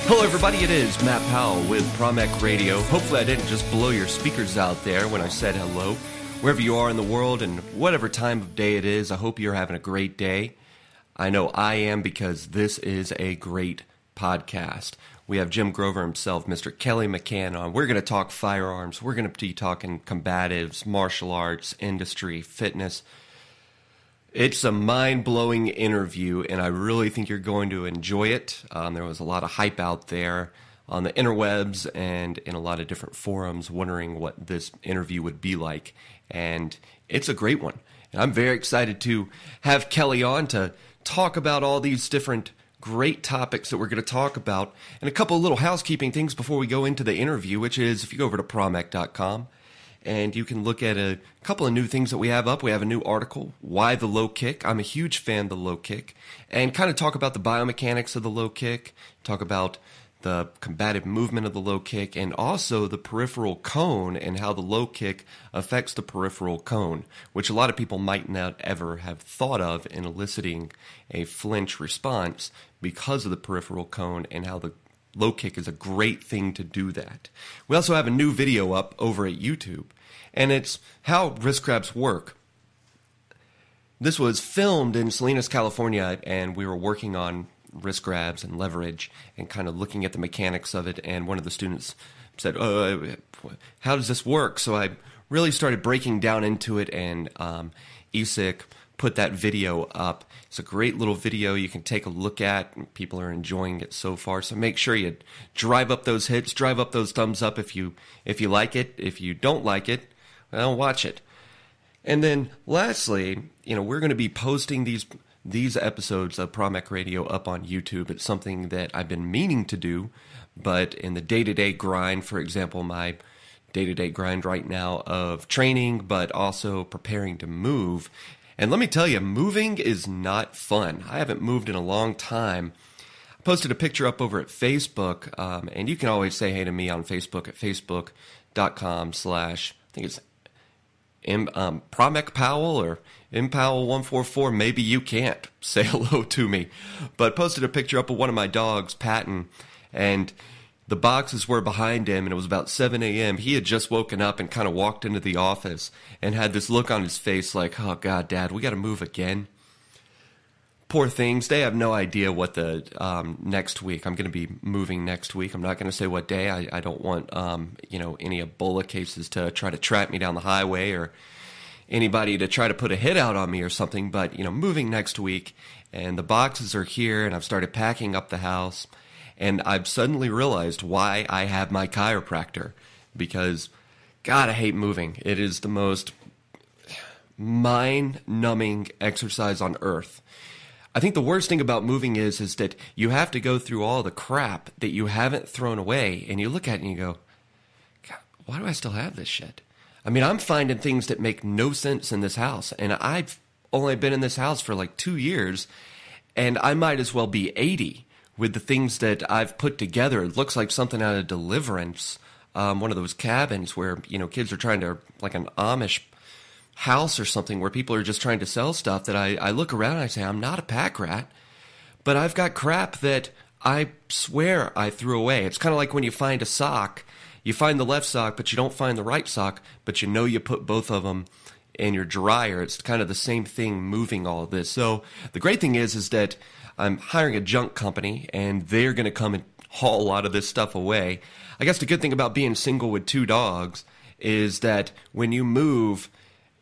Hello everybody, it is Matt Powell with Promec Radio. Hopefully I didn't just blow your speakers out there when I said hello. Wherever you are in the world and whatever time of day it is, I hope you're having a great day. I know I am because this is a great podcast. We have Jim Grover himself, Mr. Kelly McCann on. We're going to talk firearms. We're going to be talking combatives, martial arts, industry, fitness. It's a mind-blowing interview, and I really think you're going to enjoy it. There was a lot of hype out there on the interwebs and in a lot of different forums wondering what this interview would be like, and it's a great one. And I'm very excited to have Kelly on to talk about all these different great topics that we're going to talk about, and a couple of little housekeeping things before we go into the interview, which is if you go over to promec.com, and you can look at a couple of new things that we have up. We have a new article, Why the Low Kick. I'm a huge fan of the low kick. And kind of talk about the biomechanics of the low kick, talk about the combative movement of the low kick, and also the peripheral cone and how the low kick affects the peripheral cone, which a lot of people might not ever have thought of in eliciting a flinch response because of the peripheral cone and how the low kick is a great thing to do that. We also have a new video up over at YouTube, and it's how wrist grabs work. This was filmed in Salinas, California, and we were working on wrist grabs and leverage and kind of looking at the mechanics of it, and one of the students said, how does this work? So I really started breaking down into it, and ESIC put that video up. It's a great little video you can take a look at. People are enjoying it so far, so make sure you drive up those hits, drive up those thumbs up if you like it. If you don't like it, well, watch it. And then lastly, we're going to be posting these episodes of Promec Radio up on YouTube. It's something that I've been meaning to do, but in the day-to-day grind, for example, my day-to-day grind right now of training, but also preparing to move. And let me tell you, moving is not fun. I haven't moved in a long time. I posted a picture up over at Facebook, and you can always say hey to me on Facebook at facebook.com/ I think it's Promec Powell or Impowell144. Maybe you can't say hello to me. But posted a picture up of one of my dogs, Patton, and the boxes were behind him, and it was about 7 a.m. He had just woken up and kind of walked into the office and had this look on his face like, oh, God, Dad, we got to move again. Poor things. They have no idea what the next week. I'm going to be moving next week. I'm not going to say what day. I don't want, any Ebola cases to try to track me down the highway or anybody to try to put a hit out on me or something. But, moving next week, and the boxes are here, and I've started packing up the house. And I've suddenly realized why I have my chiropractor, because, God, I hate moving. It is the most mind-numbing exercise on earth. I think the worst thing about moving is that you have to go through all the crap that you haven't thrown away, and you look at it and you go, God, why do I still have this shit? I mean, I'm finding things that make no sense in this house, and I've only been in this house for like 2 years, and I might as well be 80. With the things that I've put together. It looks like something out of Deliverance, one of those cabins where, kids are trying to, like an Amish house or something where people are just trying to sell stuff that I look around and I say, I'm not a pack rat, but I've got crap that I swear I threw away. It's kind of like when you find a sock, you find the left sock, but you don't find the right sock, but you put both of them in your dryer. It's kind of the same thing moving all of this. So the great thing is that I'm hiring a junk company, and they're going to come and haul a lot of this stuff away. I guess the good thing about being single with 2 dogs is that when you move,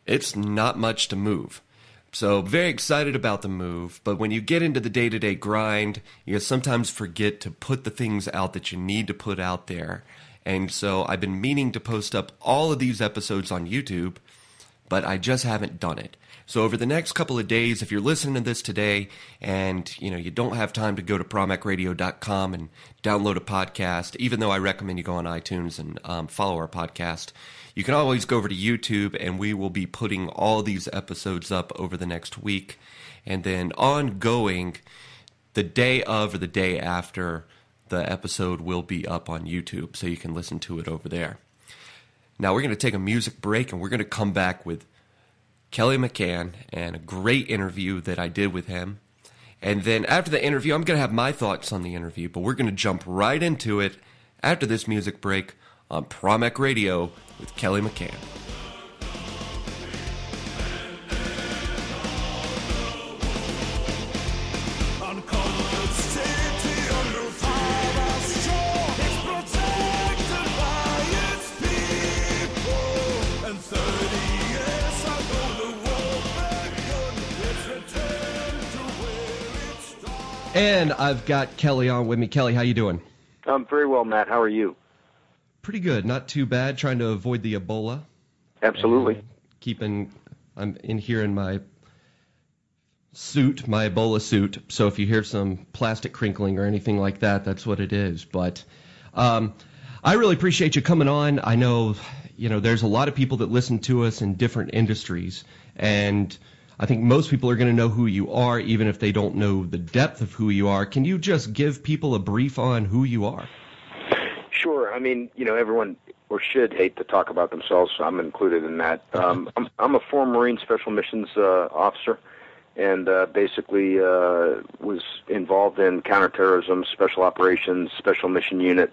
it's not much to move. So very excited about the move, but when you get into the day-to-day grind, you sometimes forget to put the things out that you need to put out there. And so I've been meaning to post up all of these episodes on YouTube, but I just haven't done it. So over the next couple of days, if you're listening to this today and you don't have time to go to promecradio.com and download a podcast, even though I recommend you go on iTunes and follow our podcast, you can always go over to YouTube, and we will be putting all these episodes up over the next week. And then ongoing, the day of or the day after, the episode will be up on YouTube, so you can listen to it over there. Now we're going to take a music break, and we're going to come back with Kelly McCann and a great interview that I did with him. And then after the interview, I'm going to have my thoughts on the interview, but we're going to jump right into it after this music break on Promec Radio with Kelly McCann. And I've got Kelly on with me. Kelly, how you doing? I'm very well, Matt. How are you? Pretty good. Not too bad. Trying to avoid the Ebola. Absolutely. I'm in here in my suit, my Ebola suit. So if you hear some plastic crinkling or anything like that, that's what it is. But I really appreciate you coming on. I know, there's a lot of people that listen to us in different industries, and I think most people are going to know who you are, even if they don't know the depth of who you are. Can you just give people a brief on who you are? Sure. I mean, everyone or should hate to talk about themselves, so I'm included in that. I'm a former Marine Special Missions officer, and basically was involved in counterterrorism, special operations, special mission unit,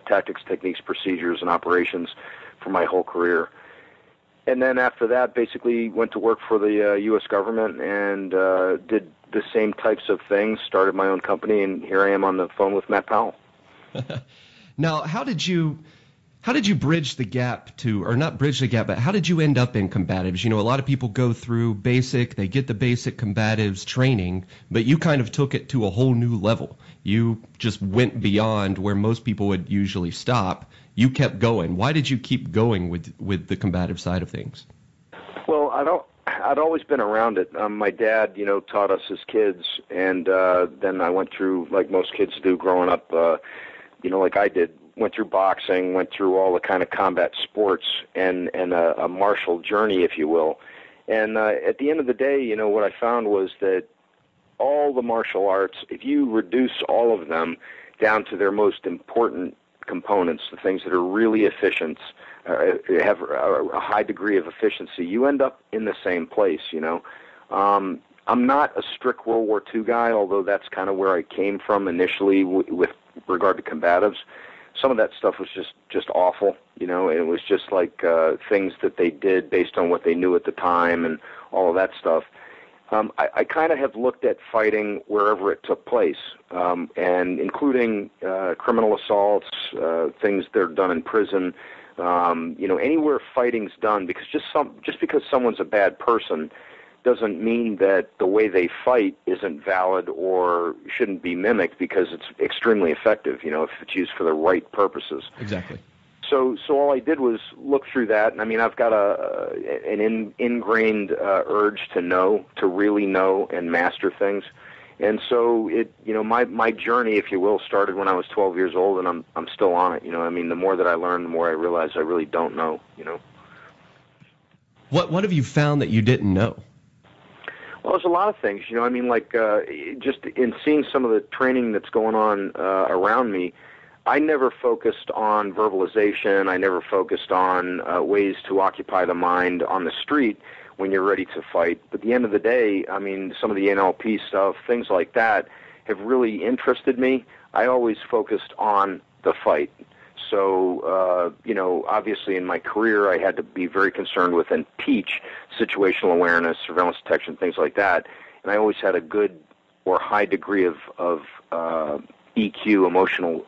tactics, techniques, procedures, and operations for my whole career. And then after that, basically went to work for the U.S. government and did the same types of things, started my own company, and here I am on the phone with Matt Powell. Now, how did you bridge the gap or not bridge the gap, but how did you end up in combatives? A lot of people go through they get the basic combatives training, but you kind of took it to a whole new level. You just went beyond where most people would usually stop. You kept going. Why did you keep going with the combative side of things? Well, I'd always been around it. My dad, taught us as kids, and then I went through, like most kids do growing up, like I did, went through boxing, went through all the kind of combat sports and a martial journey, if you will. And at the end of the day, what I found was that all the martial arts, if you reduce all of them down to their most important components, the things that are really efficient, have a high degree of efficiency, you end up in the same place, I'm not a strict World War II guy, although that's kind of where I came from initially with regard to combatives. Some of that stuff was just awful, and it was just like things that they did based on what they knew at the time and all of that stuff. I kind of have looked at fighting wherever it took place, and including criminal assaults, things that are done in prison, anywhere fighting's done, because just because someone's a bad person doesn't mean that the way they fight isn't valid or shouldn't be mimicked, because it's extremely effective, if it's used for the right purposes. Exactly. So all I did was look through that, and I mean, I've got an ingrained urge to really know and master things, and so my journey, if you will, started when I was 12 years old, and I'm still on it. I mean, the more that I learn, the more I realize I really don't know. What have you found that you didn't know? Well, there's a lot of things. I mean, like just in seeing some of the training that's going on around me. I never focused on verbalization. I never focused on ways to occupy the mind on the street when you're ready to fight. But at the end of the day, I mean, some of the NLP stuff, things like that, have really interested me. I always focused on the fight. So, obviously in my career, I had to be very concerned with and teach situational awareness, surveillance detection, things like that. And I always had a good or high degree of EQ, emotional,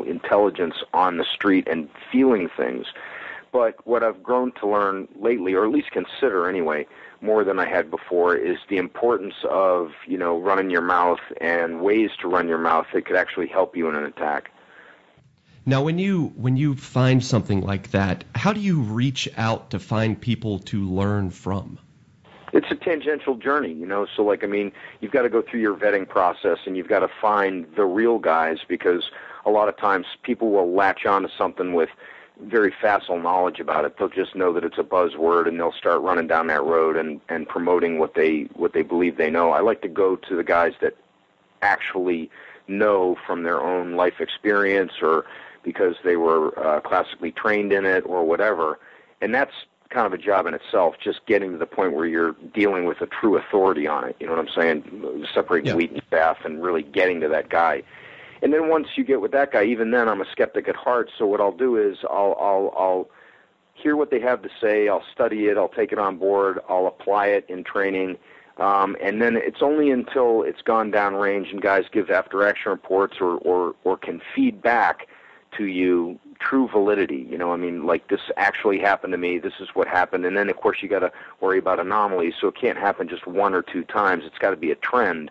intelligence on the street and feeling things. But what I've grown to learn lately, or at least consider anyway, more than I had before, is the importance of, running your mouth and ways to run your mouth that could actually help you in an attack. Now, when you find something like that, how do you reach out to find people to learn from? It's a tangential journey, so you've got to go through your vetting process, and you've got to find the real guys, because a lot of times people will latch on to something with very facile knowledge about it. They'll just know that it's a buzzword, and they'll start running down that road and promoting what they believe they know. I like to go to the guys that actually know from their own life experience, or because they were classically trained in it or whatever, and that's kind of a job in itself, just getting to the point where you're dealing with a true authority on it. You know what I'm saying? Separating wheat and chaff and really getting to that guy. And then once you get with that guy, even then I'm a skeptic at heart. So what I'll do is I'll hear what they have to say. I'll study it. I'll take it on board. I'll apply it in training. And then it's only until it's gone downrange and guys give after-action reports or can feed back to you true validity. You know, I mean, like, this actually happened to me. This is what happened. And then, of course, you got to worry about anomalies. So it can't happen just one or two times. It's got to be a trend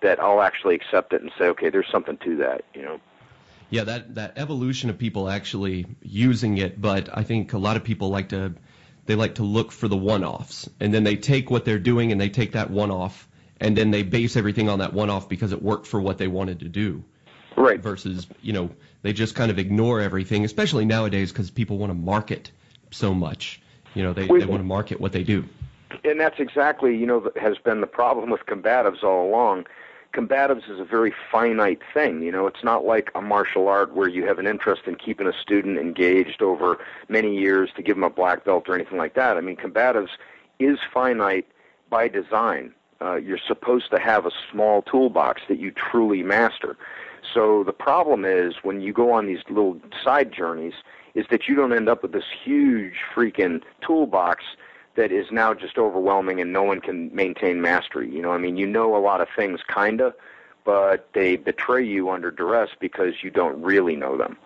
that I'll actually accept it and say, okay, there's something to that, you know. Yeah, that evolution of people actually using it, but I think a lot of people like to look for the one-offs, and then they take what they're doing and they take that one-off, and then they base everything on that one-off because it worked for what they wanted to do. Right. Versus, you know, they just kind of ignore everything, especially nowadays because people want to market so much. You know, they want to market what they do. And that's exactly, you know, has been the problem with combatives all along. Combatives is a very finite thing. You know, it's not like a martial art where you have an interest in keeping a student engaged over many years to give them a black belt or anything like that. I mean, combatives is finite by design. You're supposed to have a small toolbox that you truly master. So the problem is when you go on these little side journeys is that you don't end up with this huge freaking toolbox that is now just overwhelming and no one can maintain mastery. You know, I mean, you know a lot of things, kinda, but they betray you under duress because you don't really know them.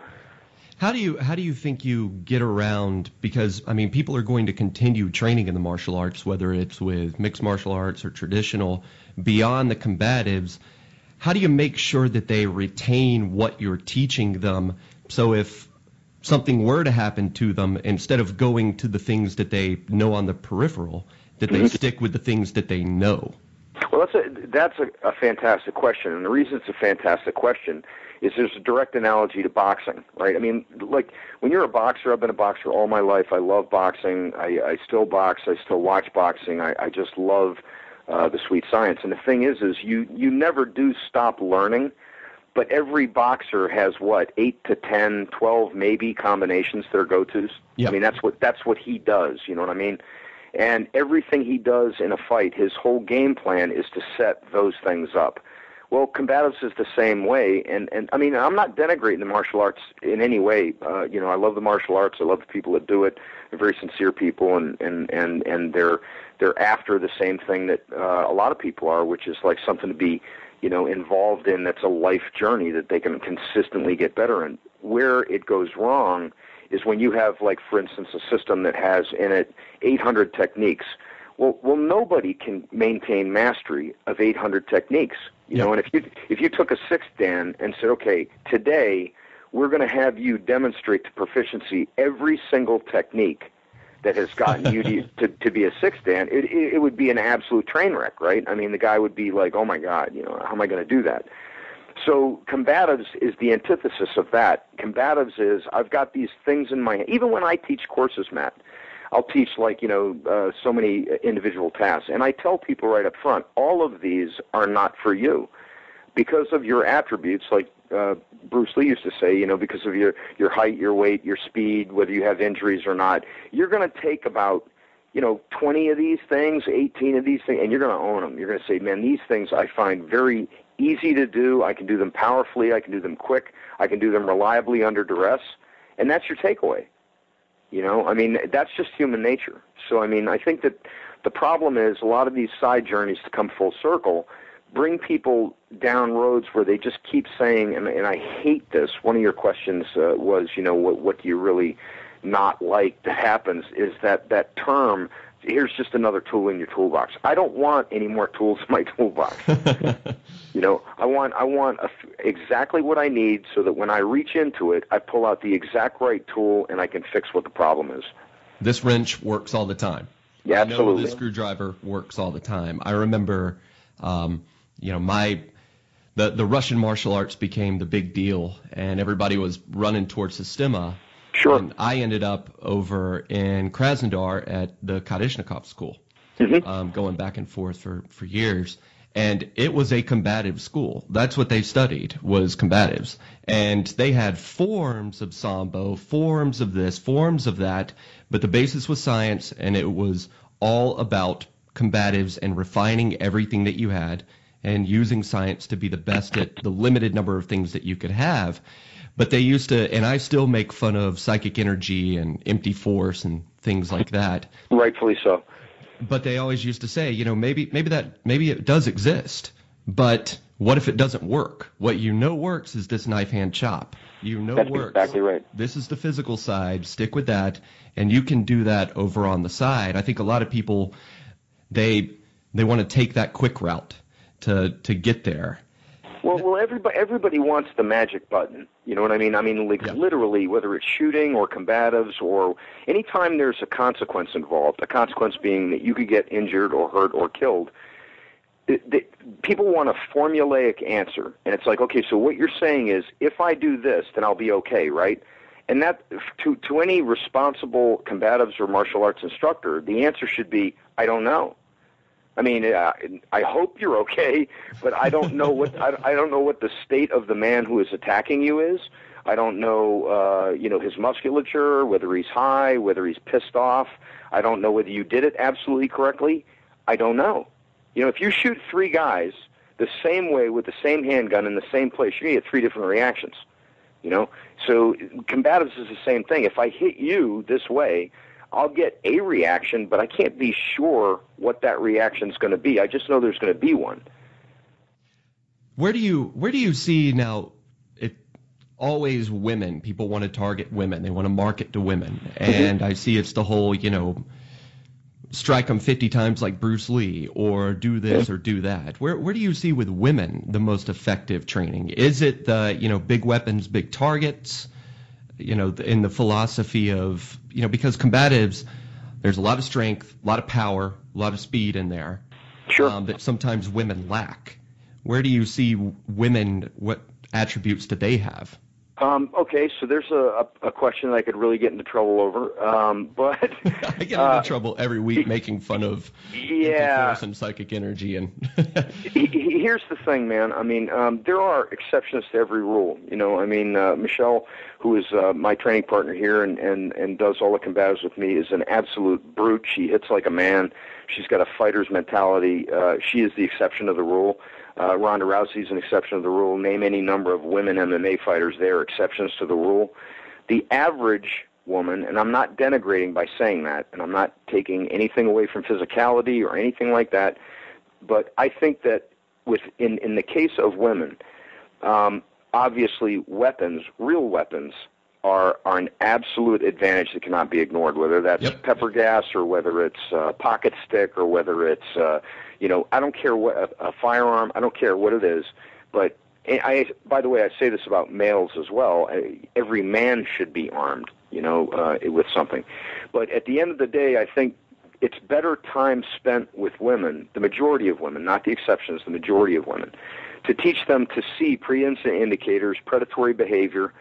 How do you think you get around, because, I mean, people are going to continue training in the martial arts, whether it's with mixed martial arts or traditional, beyond the combatives. How do you make sure that they retain what you're teaching them, so if something were to happen to them, instead of going to the things that they know on the peripheral, that they stick with the things that they know? Well, that's a fantastic question, and the reason it's a fantastic question is there's a direct analogy to boxing, right? I mean, like, when you're a boxer, I've been a boxer all my life. I love boxing. I still box. I still watch boxing. I just love the sweet science. And the thing is you never do stop learning, but every boxer has, 8 to 10, 12 maybe combinations they're go-tos. Yep. I mean, that's what he does, you know what I mean? And everything he does in a fight, his whole game plan is to set those things up. Well, combatives is the same way, and I mean, I'm not denigrating the martial arts in any way. You know, I love the martial arts. I love the people that do it. They're very sincere people, and they're after the same thing that a lot of people are, which is like something to be, you know, involved in. That's a life journey that they can consistently get better in. Where it goes wrong is when you have, like, for instance, a system that has in it 800 techniques. Well, nobody can maintain mastery of 800 techniques. You know, and if you took a sixth dan and said, okay, today we're going to have you demonstrate to proficiency every single technique that has gotten you to be a sixth dan, it would be an absolute train wreck, right? I mean, the guy would be like, oh my God, you know, how am I going to do that? So combatives is the antithesis of that. Combatives is, I've got these things in my, even when I teach courses, Matt, I'll teach, like, you know, so many individual tasks. And I tell people right up front, all of these are not for you because of your attributes, like Bruce Lee used to say, you know, because of your height, your weight, your speed, whether you have injuries or not. You're going to take about, you know, 20 of these things, 18 of these things, and you're going to own them. You're going to say, man, these things I find very easy to do. I can do them powerfully. I can do them quick. I can do them reliably under duress. And that's your takeaway. You know, I mean, that's just human nature. So, I mean, I think that the problem is a lot of these side journeys, to come full circle, bring people down roads where they just keep saying, and I hate this. One of your questions was, you know, what do you really not like that happens, is that term, here's just another tool in your toolbox. I don't want any more tools in my toolbox. You know, I want exactly what I need so that when I reach into it, I pull out the exact right tool and I can fix what the problem is. This wrench works all the time. Yeah, absolutely. I know this screwdriver works all the time. I remember, you know, the Russian martial arts became the big deal, and everybody was running towards Sistema. Sure. And I ended up over in Krasnodar at the Kalashnikov school, going back and forth for years. And it was a combative school. That's what they studied, was combatives. And they had forms of Sambo, forms of this, forms of that, but the basis was science, and it was all about combatives and refining everything that you had and using science to be the best at the limited number of things that you could have. But they used to, and I still make fun of psychic energy and empty force and things like that. Rightfully so. But they always used to say, maybe it does exist, but what if it doesn't work? What works is this knife hand chop. That's Works. Exactly right. This is the physical side. Stick with that, and you can do that over on the side. I think a lot of people, they want to take that quick route to get there. Well, everybody wants the magic button. You know what I mean? Literally, whether it's shooting or combatives or anytime there's a consequence involved, a consequence being that you could get injured or hurt or killed, people want a formulaic answer. And it's like, okay, so what you're saying is, if I do this, then I'll be okay, right? And that, to any responsible combatives or martial arts instructor, the answer should be, I don't know. I hope you're okay, but I don't know what I don't know what the state of the man who is attacking you is. I don't know, his musculature, whether he's high, whether he's pissed off. I don't know whether you did it absolutely correctly. I don't know. If you shoot 3 guys the same way with the same handgun in the same place, you're going to get 3 different reactions. So combatives is the same thing. If I hit you this way, I'll get a reaction, but I can't be sure what that reaction is going to be. I just know there's going to be one. Where do you see now? It always women. People want to target women. They want to market to women, and I see it's the whole strike them 50 times like Bruce Lee, or do this or do that. Where do you see with women the most effective training? Is it the big weapons, big targets? In the philosophy of, because combatives, there's a lot of strength, a lot of power, a lot of speed in there. Sure. That sometimes women lack. Where do you see women, what attributes do they have? Okay, so there's a question that I could really get into trouble over, but I get into trouble every week making fun of force and psychic energy. And here's the thing, man. There are exceptions to every rule. Michelle, who is my training partner here and does all the combatives with me, is an absolute brute. She hits like a man. She's got a fighter's mentality. She is the exception of the rule. Ronda Rousey is an exception to the rule. Name any number of women MMA fighters, they are exceptions to the rule. The average woman, and I'm not denigrating by saying that, and I'm not taking anything away from physicality or anything like that, but I think that in the case of women, obviously weapons, real weapons, are an absolute advantage that cannot be ignored, whether that's pepper gas or whether it's pocket stick or whether it's, I don't care what, a firearm, I don't care what it is. But by the way, I say this about males as well. Every man should be armed, with something. But at the end of the day, I think it's better time spent with women, the majority of women, not the exceptions, the majority of women, to teach them to see pre-incident indicators, predatory behavior,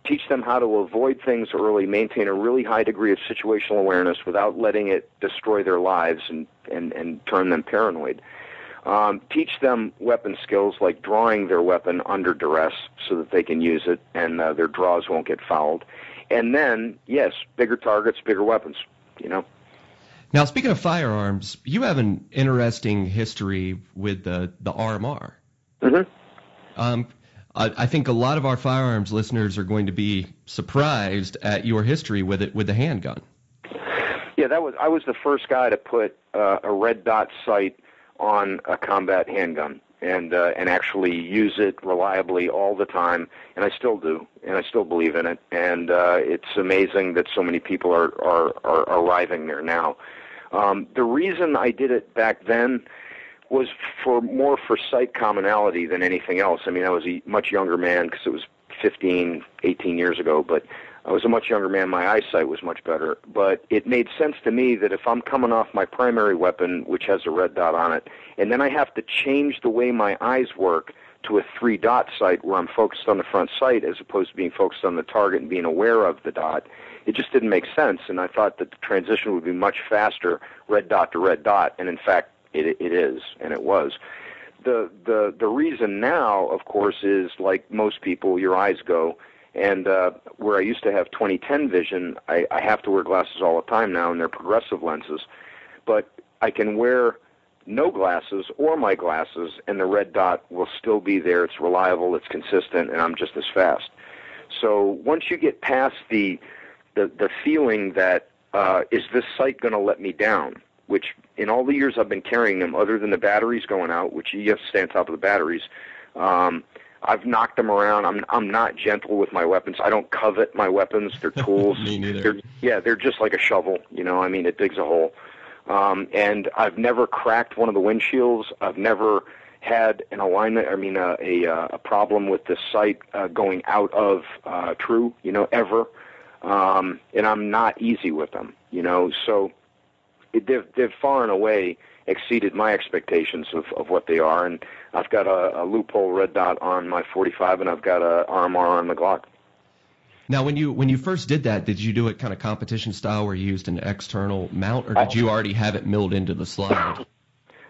teach them how to avoid things early, maintain a really high degree of situational awareness without letting it destroy their lives and turn them paranoid. Teach them weapon skills like drawing their weapon under duress so that they can use it and their draws won't get fouled. And then, yes, bigger targets, bigger weapons, Now, speaking of firearms, you have an interesting history with the RMR. Mm-hmm. I think a lot of our firearms listeners are going to be surprised at your history with it, with the handgun. Yeah, I was the first guy to put a red dot sight on a combat handgun and actually use it reliably all the time, and I still do, and I still believe in it. And it's amazing that so many people are arriving there now. The reason I did it back then was more for sight commonality than anything else. I was a much younger man because it was 15, 18 years ago, but I was a much younger man. My eyesight was much better. But it made sense to me that if I'm coming off my primary weapon, which has a red dot on it, and then I have to change the way my eyes work to a 3-dot sight where I'm focused on the front sight as opposed to being focused on the target and being aware of the dot, it just didn't make sense. And I thought that the transition would be much faster, red dot to red dot, and in fact, it is, and it was. the reason now, of course, is like most people, your eyes go. And where I used to have 20/10 vision, I have to wear glasses all the time now, and they're progressive lenses. But I can wear no glasses or my glasses, and the red dot will still be there. It's reliable, it's consistent, and I'm just as fast. So once you get past the feeling that, is this sight going to let me down, which in all the years I've been carrying them, other than the batteries going out, which you have to stay on top of the batteries, I've knocked them around. I'm not gentle with my weapons. I don't covet my weapons. They're tools. Me neither. They're just like a shovel. I mean, it digs a hole. And I've never cracked one of the windshields. I've never had an alignment, a problem with the sight going out of true, ever. And I'm not easy with them, so they've far and away exceeded my expectations of what they are. And I've got a loophole red dot on my 45, and I've got a RMR on the Glock. Now, when you first did that, did you do it kind of competition style where you used an external mount, or did you already have it milled into the slide?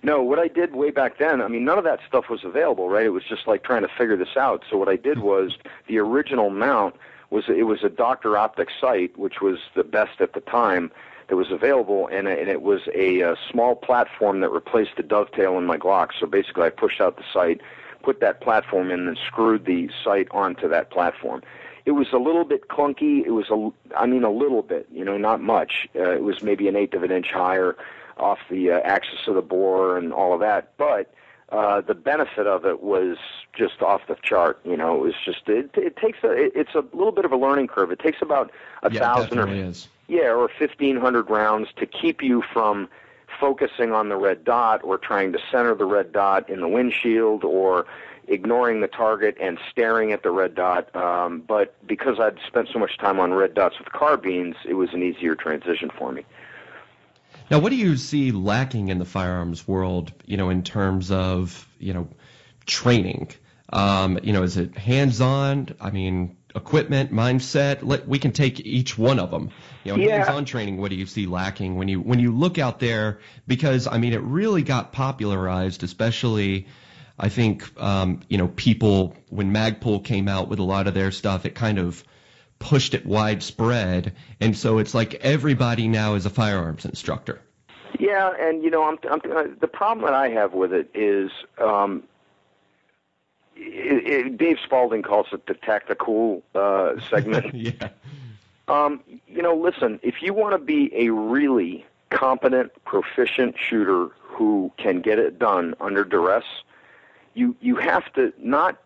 No, what I did way back then, none of that stuff was available, right? It was just like trying to figure this out. So what I did was the original mount was a Dr. Optics sight, which was the best at the time that was available, and it was a small platform that replaced the dovetail in my Glock. So basically I pushed out the sight, put that platform in, and screwed the sight onto that platform. It was a little bit clunky. It was a little bit, not much. It was maybe 1/8 of an inch higher off the axis of the bore and all of that. But the benefit of it was just off the chart. It was just it's a little bit of a learning curve. It takes about 1,000 or 1,500 rounds to keep you from focusing on the red dot or trying to center the red dot in the windshield or ignoring the target and staring at the red dot. But because I'd spent so much time on red dots with carbines, it was an easier transition for me. Now, what do you see lacking in the firearms world, in terms of, training? Is it hands-on? Equipment, mindset? We can take each one of them. Hands-on training, what do you see lacking when you look out there? Because, it really got popularized, especially, I think, people, when Magpul came out with a lot of their stuff, it kind of pushed it widespread, and so it's like everybody now is a firearms instructor. Yeah, and the problem that I have with it is Dave Spalding calls it the tactical segment. Yeah. Listen, if you want to be a really competent, proficient shooter who can get it done under duress, you have to not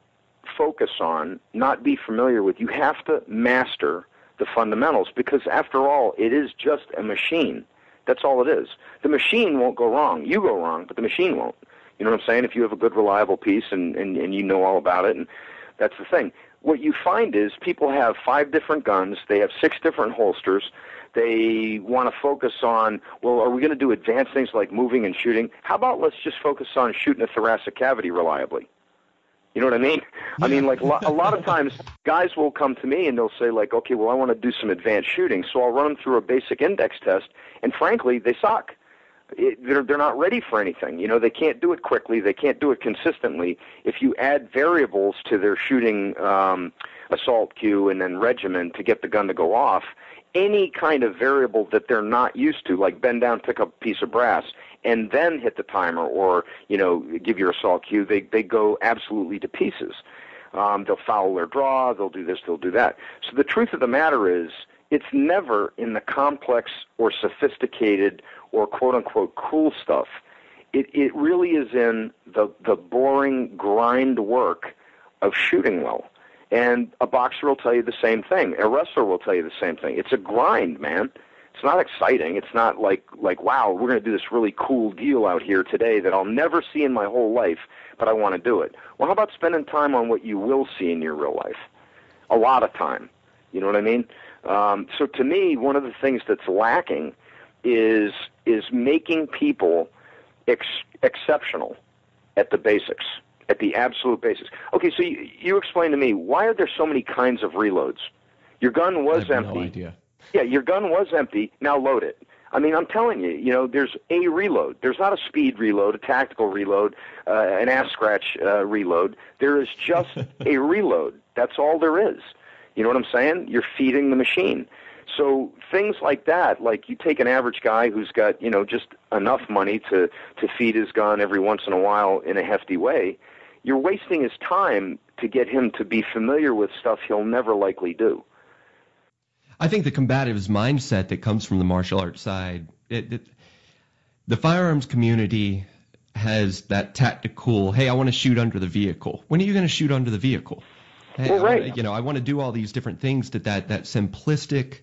focus on, not be familiar with, you have to master the fundamentals, because after all, it is just a machine. That's all it is. The machine won't go wrong. You go wrong, but the machine won't. You know what I'm saying? If you have a good, reliable piece and you know all about it, and that's the thing. What you find is people have 5 different guns. They have 6 different holsters. They want to focus on, well, are we going to do advanced things like moving and shooting? How about let's just focus on shooting a thoracic cavity reliably? You know what I mean? Like a lot of times guys will come to me and they'll say, like, okay, well, I want to do some advanced shooting. So I'll run them through a basic index test, and frankly, they suck. They're not ready for anything. They can't do it quickly. They can't do it consistently. If you add variables to their shooting assault cue and then regimen to get the gun to go off, any kind of variable that they're not used to, like bend down, pick up a piece of brass, and then hit the timer or, give your assault cue, they go absolutely to pieces. They'll foul their draw, they'll do this, they'll do that. So the truth of the matter is, it's never in the complex or sophisticated or quote-unquote cool stuff. It really is in the boring grind work of shooting well. And a boxer will tell you the same thing. A wrestler will tell you the same thing. It's a grind, man. It's not exciting. It's not like wow, we're going to do this really cool deal out here today that I'll never see in my whole life, but I want to do it. Well, how about spending time on what you will see in your real life? A lot of time. You know what I mean? So to me, one of the things that's lacking is making people exceptional at the basics, at the absolute basics. Okay, so you explain to me, why are there so many kinds of reloads? Your gun was empty. No idea. Yeah, your gun was empty. Now load it. I mean, I'm telling you, you know, there's a reload. There's not a speed reload, a tactical reload, an ass scratch reload. There is just a reload. That's all there is. You know what I'm saying? You're feeding the machine. So things like that, like you take an average guy who's got, you know, just enough money to feed his gun every once in a while in a hefty way, you're wasting his time to get him to be familiar with stuff he'll never likely do. I think the combatives mindset that comes from the martial arts side, the firearms community has that tactical, hey, I want to shoot under the vehicle. When are you going to shoot under the vehicle? Hey, well, right. I want to do all these different things that simplistic,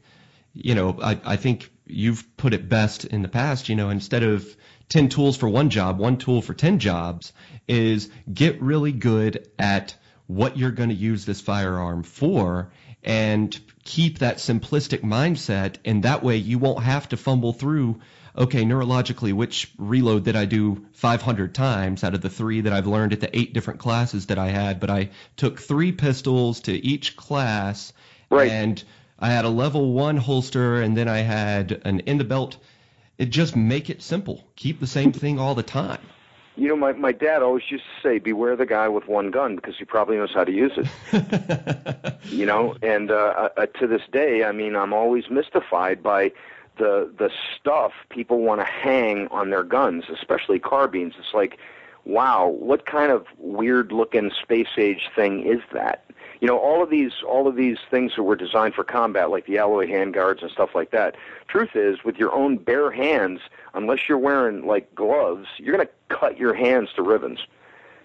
you know, I think you've put it best in the past, you know, instead of 10 tools for one job, one tool for 10 jobs, is get really good at what you're going to use this firearm for and keep that simplistic mindset, and that way you won't have to fumble through, okay, neurologically, which reload did I do 500 times out of the 3 that I've learned at the 8 different classes that I had, but I took 3 pistols to each class, right. And I had a level 1 holster, and then I had an in-the-belt. It just make it simple. Keep the same thing all the time. You know, my dad always used to say, beware the guy with one gun, because he probably knows how to use it. You know, and to this day, I mean, I'm always mystified by the stuff people want to hang on their guns, especially carbines. It's like, wow, what kind of weird-looking space-age thing is that? You know, all of these things that were designed for combat, like the alloy handguards and stuff like that. Truth is, with your own bare hands, unless you're wearing like gloves, you're going to cut your hands to ribbons.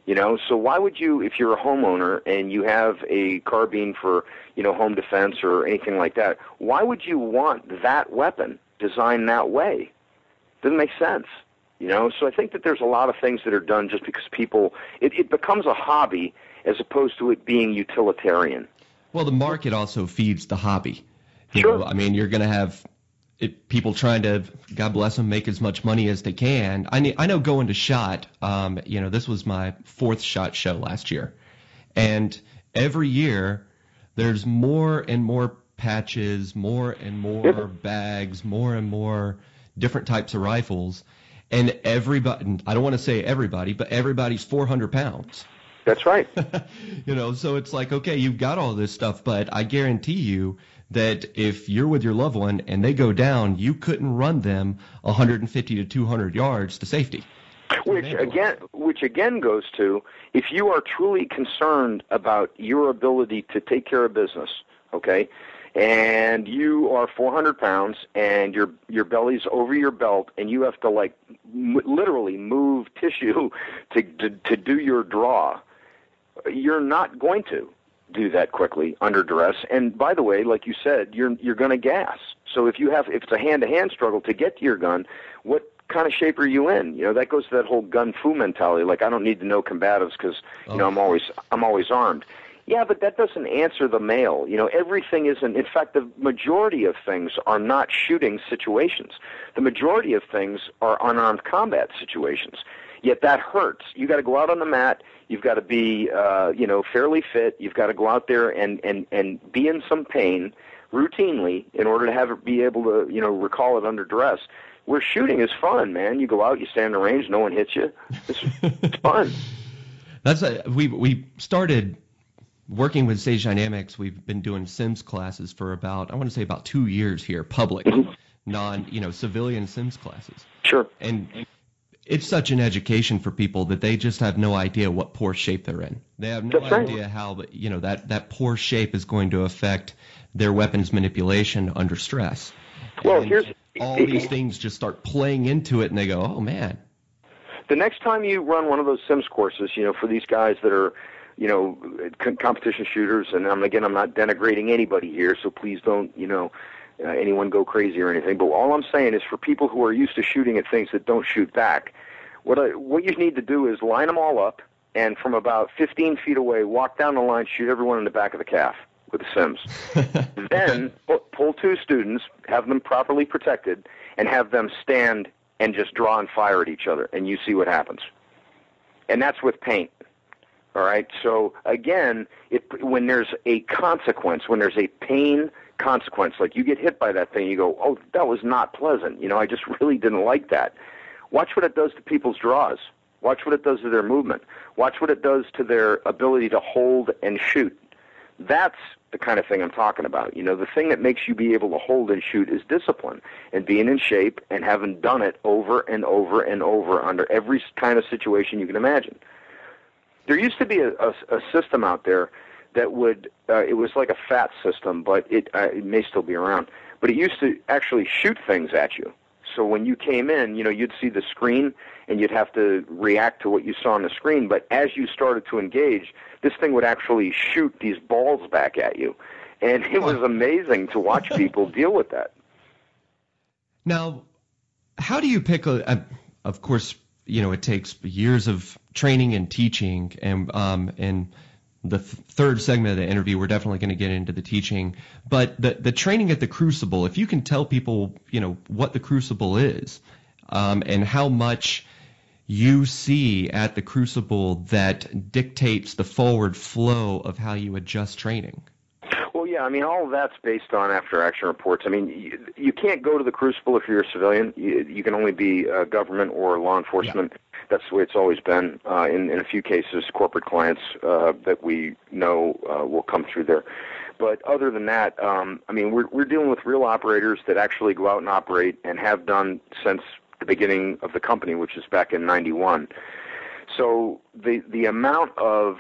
You know, so why would you, if you're a homeowner and you have a carbine for, you know, home defense or anything like that, why would you want that weapon designed that way? Doesn't make sense. You know, so I think that there's a lot of things that are done just because people, it becomes a hobby as opposed to it being utilitarian. Well, the market also feeds the hobby. Sure. You know, I mean, you're going to have people trying to, God bless them, make as much money as they can. I know going to SHOT, you know, this was my 4th SHOT show last year. And every year there's more and more patches, more and more bags, more and more different types of rifles. And everybody, I don't want to say everybody, but everybody's 400 pounds. That's right. You know, so it's like, okay, you've got all this stuff, but I guarantee you that if you're with your loved one and they go down, you couldn't run them 150 to 200 yards to safety. Which again goes to, if you are truly concerned about your ability to take care of business, okay, and you are 400 pounds and your belly's over your belt and you have to like literally move tissue to do your draw, you're not going to do that quickly under duress. And by the way, like you said, you're going to gas. So if it's a hand-to-hand struggle to get to your gun, what kind of shape are you in? You know, that goes to that whole gun fu mentality. Like, I don't need to know combatives because you know I'm always armed. Yeah, but that doesn't answer the mail. You know, everything isn't. In fact, the majority of things are not shooting situations. The majority of things are unarmed combat situations. Yet that hurts. You got to go out on the mat. You've got to be, you know, fairly fit. You've got to go out there and be in some pain routinely in order to be able to, you know, recall it under duress. Where shooting is fun, man. You go out, you stand in the range, no one hits you. It's fun. We started working with Sage Dynamics. We've been doing Sims classes for about 2 years here, public, civilian Sims classes. Sure. And it's such an education for people that they just have no idea what poor shape they're in. They have no idea how, you know, that poor shape is going to affect their weapons manipulation under stress. Well, and all these things just start playing into it, and they go, oh, man. The next time you run one of those Sims courses, you know, for these guys that are, you know, competition shooters, and I'm not denigrating anybody here, so please don't, you know, anyone go crazy or anything. But all I'm saying is for people who are used to shooting at things that don't shoot back, what you need to do is line them all up, and from about 15 feet away, walk down the line, shoot everyone in the back of the calf with the Sims. Then pull 2 students, have them properly protected, and have them stand and just draw and fire at each other, and you see what happens. And that's with paint. All right. So again, when there's a consequence, when there's a pain consequence. Like you get hit by that thing, you go, oh, that was not pleasant. I just really didn't like that. Watch what it does to people's draws. Watch what it does to their movement. Watch what it does to their ability to hold and shoot. That's the kind of thing I'm talking about. The thing that makes you be able to hold and shoot is discipline and being in shape and having done it over and over and over under every kind of situation you can imagine. There used to be a system out there that would, it was like a FAT system, but it may still be around, but it used to actually shoot things at you. So when you came in, you'd see the screen and you'd have to react to what you saw on the screen. But as you started to engage, this thing would actually shoot these balls back at you. And it was amazing to watch people deal with that. Now, how do you pick of course, it takes years of training and teaching, and the third segment of the interview, we're definitely going to get into the teaching. But the training at the Crucible, if you can tell people, what the Crucible is, and how much you see at the Crucible that dictates the forward flow of how you adjust training. Well, yeah, all of that's based on after-action reports. You can't go to the Crucible if you're a civilian. You can only be government or law enforcement. Yeah. That's the way it's always been. In a few cases, corporate clients that we know will come through there. But other than that, we're dealing with real operators that actually go out and operate and have done since the beginning of the company, which is back in '91. So the amount of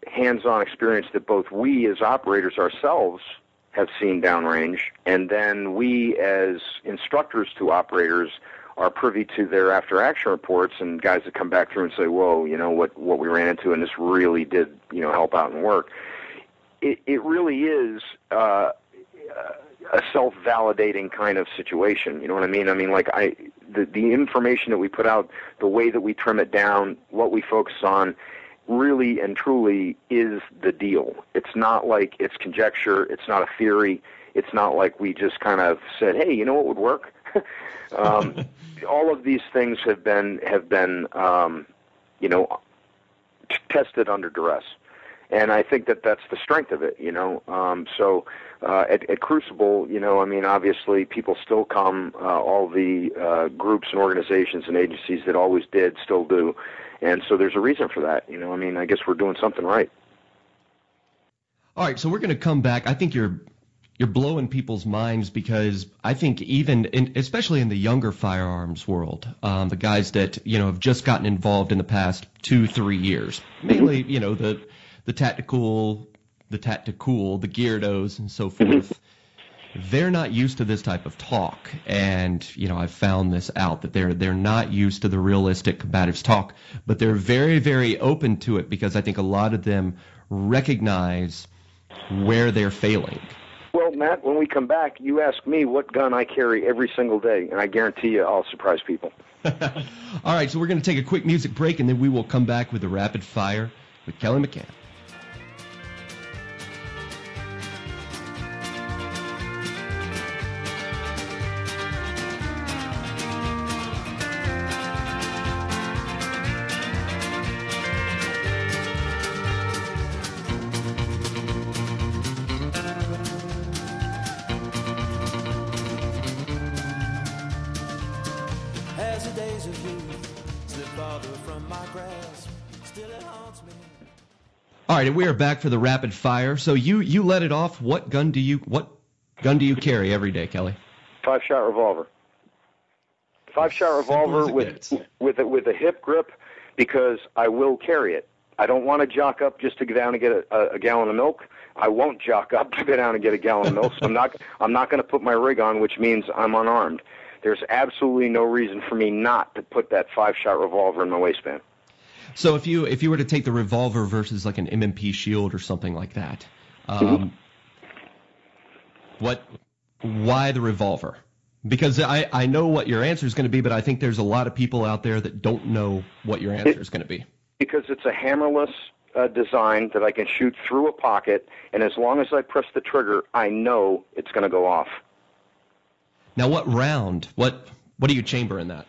hands-on experience that both we as operators ourselves have seen downrange, and then we as instructors to operators are privy to their after-action reports and guys that come back through and say, whoa, what we ran into, and this really did, help out and work. It really is a self-validating kind of situation. You know what I mean? The information that we put out, the way that we trim it down, what we focus on, really and truly is the deal. It's not like it's conjecture. It's not a theory. It's not like we just kind of said, hey, what would work? All of these things have been tested under duress. And I think that that's the strength of it, So at Crucible, obviously people still come, all the groups and organizations and agencies that always did still do. And so there's a reason for that, I guess we're doing something right. All right, so we're going to come back. I think you're blowing people's minds, because I think especially in the younger firearms world, the guys that, have just gotten involved in the past 2-3 years, mainly, the tactical, the Gyarados and so forth, they're not used to this type of talk. And, I've found this out, that they're not used to the realistic combatives talk, but they're very, very open to it, because I think a lot of them recognize where they're failing. Well, Matt, when we come back, you ask me what gun I carry every single day, and I guarantee you I'll surprise people. All right, so we're going to take a quick music break, and then we will come back with the Rapid Fire with Kelly McCann. All right, and we are back for the rapid fire. So you let it off. What gun do you carry every day, Kelly? 5-shot revolver. 5-shot revolver with a hip grip, because I will carry it. I don't want to jock up just to go down and get a gallon of milk. I won't jock up to go down and get a gallon of milk. So I'm not going to put my rig on, which means I'm unarmed. There's absolutely no reason for me not to put that 5-shot revolver in my waistband. So if you were to take the revolver versus like an M&P Shield or something like that, why the revolver? Because I know what your answer is going to be, but I think there's a lot of people out there that don't know what your answer is going to be. Because it's a hammerless design that I can shoot through a pocket, and as long as I press the trigger, I know it's going to go off. Now, what round? What do you chamber in that?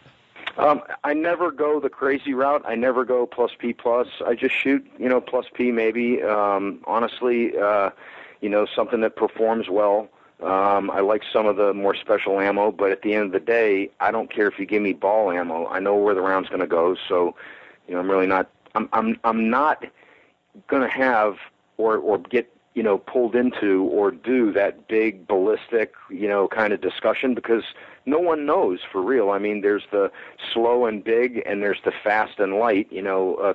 I never go the crazy route. I never go plus P+. I just shoot, plus P maybe. Honestly, something that performs well. I like some of the more special ammo, but at the end of the day, I don't care if you give me ball ammo. I know where the round's going to go, so I'm really not. I'm not going to have or get pulled into or do that big ballistic kind of discussion, because no one knows for real. I mean, there's the slow and big, and there's the fast and light,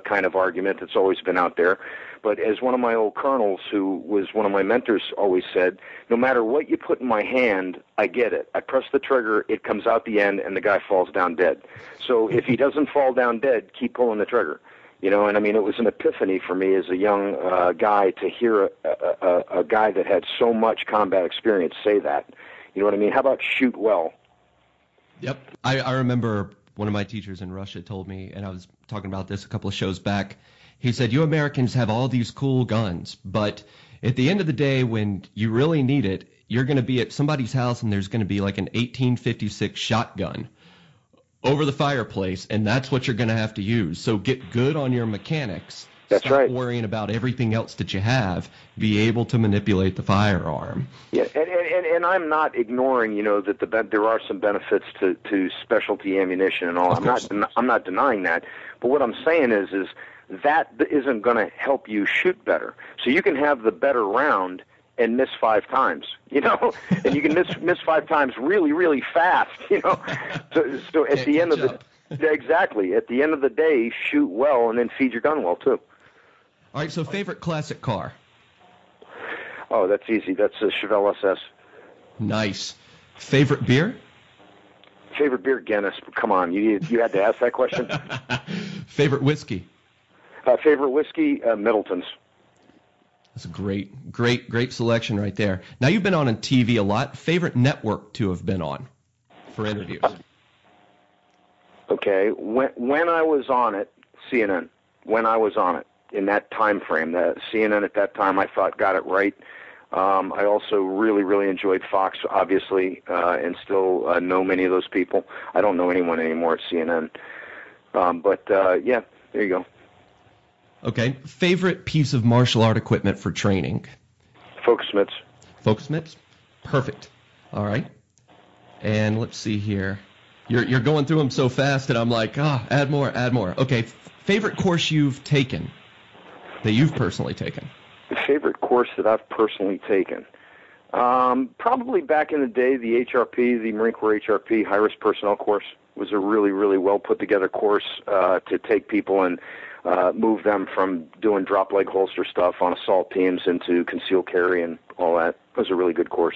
kind of argument that's always been out there. But as one of my old colonels, who was one of my mentors, always said, no matter what you put in my hand, I get it. I press the trigger, it comes out the end, and the guy falls down dead. So if he doesn't fall down dead, keep pulling the trigger. And I mean, it was an epiphany for me as a young guy to hear a guy that had so much combat experience say that. You know what I mean? How about shoot well? Yep. I remember one of my teachers in Russia told me, and I was talking about this a couple of shows back, he said, you Americans have all these cool guns, but at the end of the day, when you really need it, you're going to be at somebody's house and there's going to be like an 1856 shotgun over the fireplace, and that's what you're going to have to use. So get good on your mechanics. That's Stop right. worrying about everything else that you have. Be able to manipulate the firearm. Yeah, and I'm not ignoring, that there are some benefits to specialty ammunition and all. I'm not denying that. But what I'm saying is that isn't going to help you shoot better. So you can have the better round and miss 5 times, and you can miss 5 times really, really fast, So at the end of exactly, at the end of the day, shoot well and then feed your gun well too. All right, so favorite classic car? Oh, that's easy. That's a Chevelle SS. Nice. Favorite beer? Favorite beer, Guinness. Come on, you had to ask that question. Favorite whiskey? Favorite whiskey, Middleton's. That's a great selection right there. Now, you've been on TV a lot. Favorite network to have been on for interviews? Okay, when I was on it, CNN. When I was on it, in that time frame, that CNN at that time, I thought got it right. I also really, really enjoyed Fox, obviously, and still know many of those people. I don't know anyone anymore at CNN. But yeah, there you go. Okay. Favorite piece of martial art equipment for training? Focus mitts. Focus mitts? Perfect. All right. And let's see here. You're going through them so fast that I'm like, add more. Okay. Favorite course you've taken, that you've personally taken? The favorite course that I've personally taken? Probably back in the day, the HRP, the Marine Corps HRP, High Risk Personnel Course, was a really, really well put together course to take people and move them from doing drop leg holster stuff on assault teams into concealed carry and all that. It was a really good course.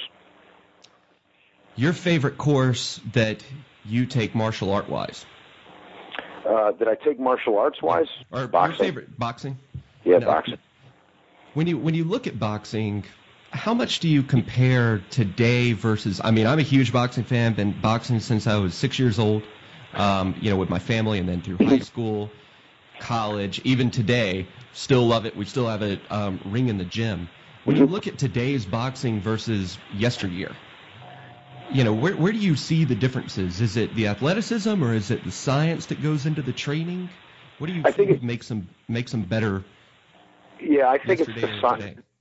Your favorite course that you take martial art wise? Did I take martial arts wise? Or boxing. Your favorite boxing? Yeah, No. boxing. When you look at boxing, how much do you compare today versus? I mean, I'm a huge boxing fan. Been boxing since I was 6 years old. With my family, and then through high school, college, even today, still love it. We still have a ring in the gym. When you look at today's boxing versus yesteryear, where do you see the differences? Is it the athleticism, or is it the science that goes into the training? What do you think makes them better? Yeah, I think it's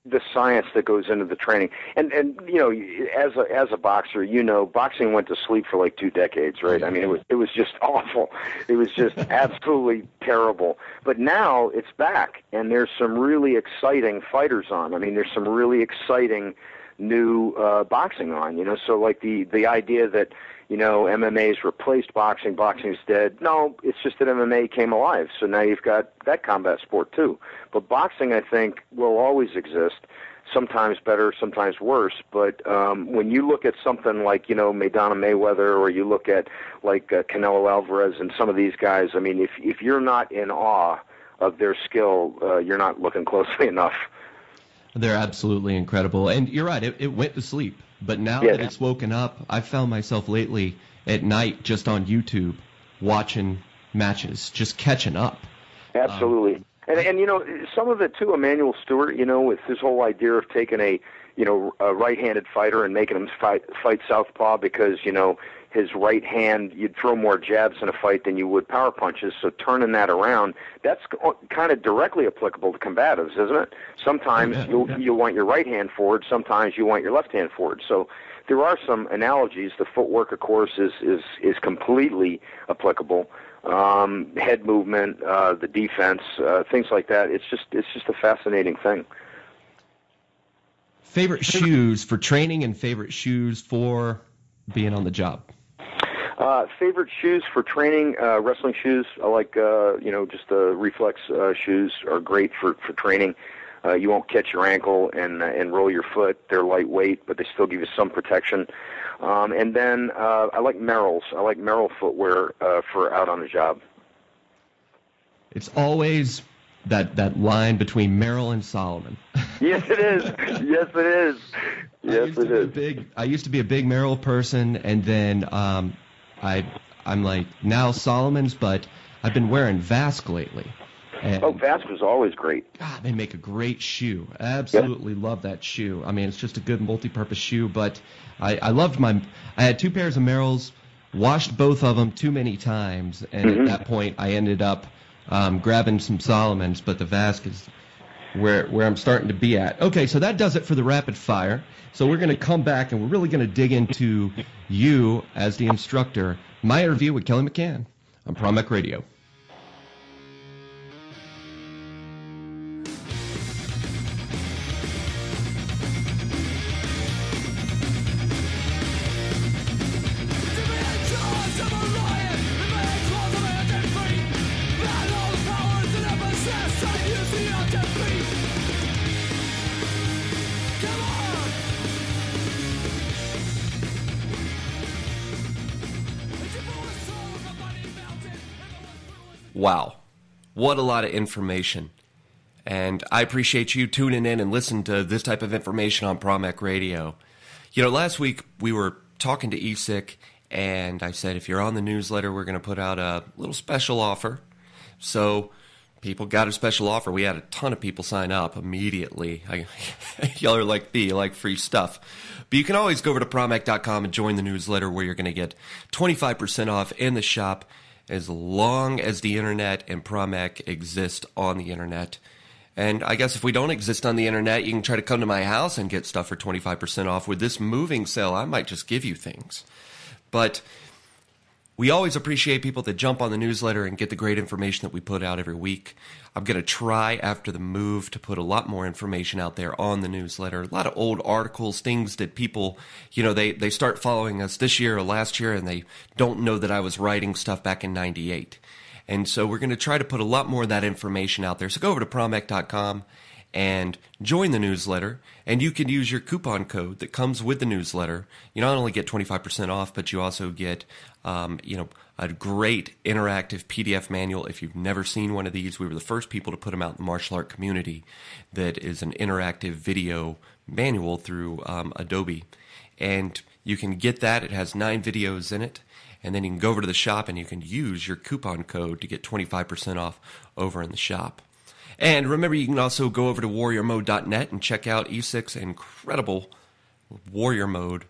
the science that goes into the training. And as a boxer, boxing went to sleep for like 2 decades, right? I mean, it was just awful. It was just absolutely terrible. But now it's back, and there's some really exciting fighters on. I mean, there's some really exciting new boxing on, so like the idea that MMA's replaced boxing, boxing's dead. No, it's just that MMA came alive, so now you've got that combat sport too. But boxing, I think, will always exist, sometimes better, sometimes worse. But when you look at something like Maidana Mayweather, or you look at like Canelo Alvarez and some of these guys, I mean, if you're not in awe of their skill, you're not looking closely enough. They're absolutely incredible. And you're right, it went to sleep. But now that it's woken up, I've found myself lately at night just on YouTube watching matches, just catching up. Absolutely. And some of it too, Emmanuel Stewart, with his whole idea of taking a right-handed fighter and making him fight southpaw because, his right hand, you'd throw more jabs in a fight than you would power punches. So turning that around, that's kind of directly applicable to combatives, isn't it? Sometimes you want your right hand forward, sometimes you want your left hand forward. So there are some analogies. The footwork, of course, is completely applicable. Head movement, the defense, things like that. It's just a fascinating thing. Favorite shoes for training and favorite shoes for being on the job? Favorite shoes for training, wrestling shoes. I like, just the Reflex shoes are great for training. You won't catch your ankle and roll your foot. They're lightweight, but they still give you some protection. And then I like Merrells. I like Merrell footwear for out on the job. It's always that line between Merrell and Salomon. Yes, it is. Yes, it is. Yes, it is. I used to be a big Merrell person, and then I'm like now Salomon's, but I've been wearing Vask lately. And Vask was always great. God, they make a great shoe. Absolutely love that shoe. I mean, it's just a good multi-purpose shoe, but I loved I had two pairs of Merrells, washed both of them too many times, and at that point I ended up grabbing some Salomons, but the Vask is where I'm starting to be at. Okay, so that does it for the rapid fire. So we're going to come back, and we're really going to dig into you as the instructor. My interview with Kelly McCann on Promec Radio. Wow, what a lot of information. And I appreciate you tuning in and listening to this type of information on Promec Radio. You know, last week we were talking to ESIC, and I said, if you're on the newsletter, we're going to put out a little special offer. So people got a special offer. We had a ton of people sign up immediately. Y'all are like me, you like free stuff. But you can always go over to Promec.com and join the newsletter, where you're going to get 25% off in the shop, as long as the internet and Promec exist on the internet. And I guess if we don't exist on the internet, you can try to come to my house and get stuff for 25% off. With this moving sale, I might just give you things. But we always appreciate people that jump on the newsletter and get the great information that we put out every week. I'm going to try after the move to put a lot more information out there on the newsletter. A lot of old articles, things that people, they start following us this year or last year, and they don't know that I was writing stuff back in 98. And so we're going to try to put a lot more of that information out there. So go over to Promec.com and join the newsletter, and you can use your coupon code that comes with the newsletter. You not only get 25% off, but you also get, a great interactive PDF manual. If you've never seen one of these, we were the first people to put them out in the martial art community. That is an interactive video manual through Adobe, and you can get that. It has 9 videos in it, and then you can go over to the shop and you can use your coupon code to get 25% off over in the shop. And remember, you can also go over to warriormode.net and check out ESIC's incredible Warrior Mode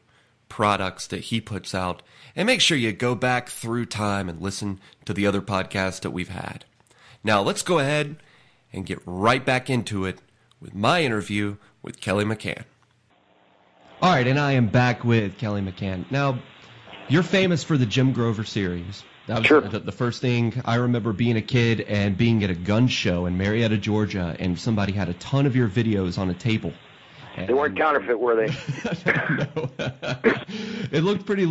products that he puts out. And make sure you go back through time and listen to the other podcasts that we've had. Now, let's go ahead and get right back into it with my interview with Kelly McCann. All right, and I am back with Kelly McCann. Now, you're famous for the Jim Grover series. That was sure. The first thing I remember being a kid and being at a gun show in Marietta, Georgia, and somebody had a ton of your videos on a table. They weren't counterfeit, were they? No. It looked pretty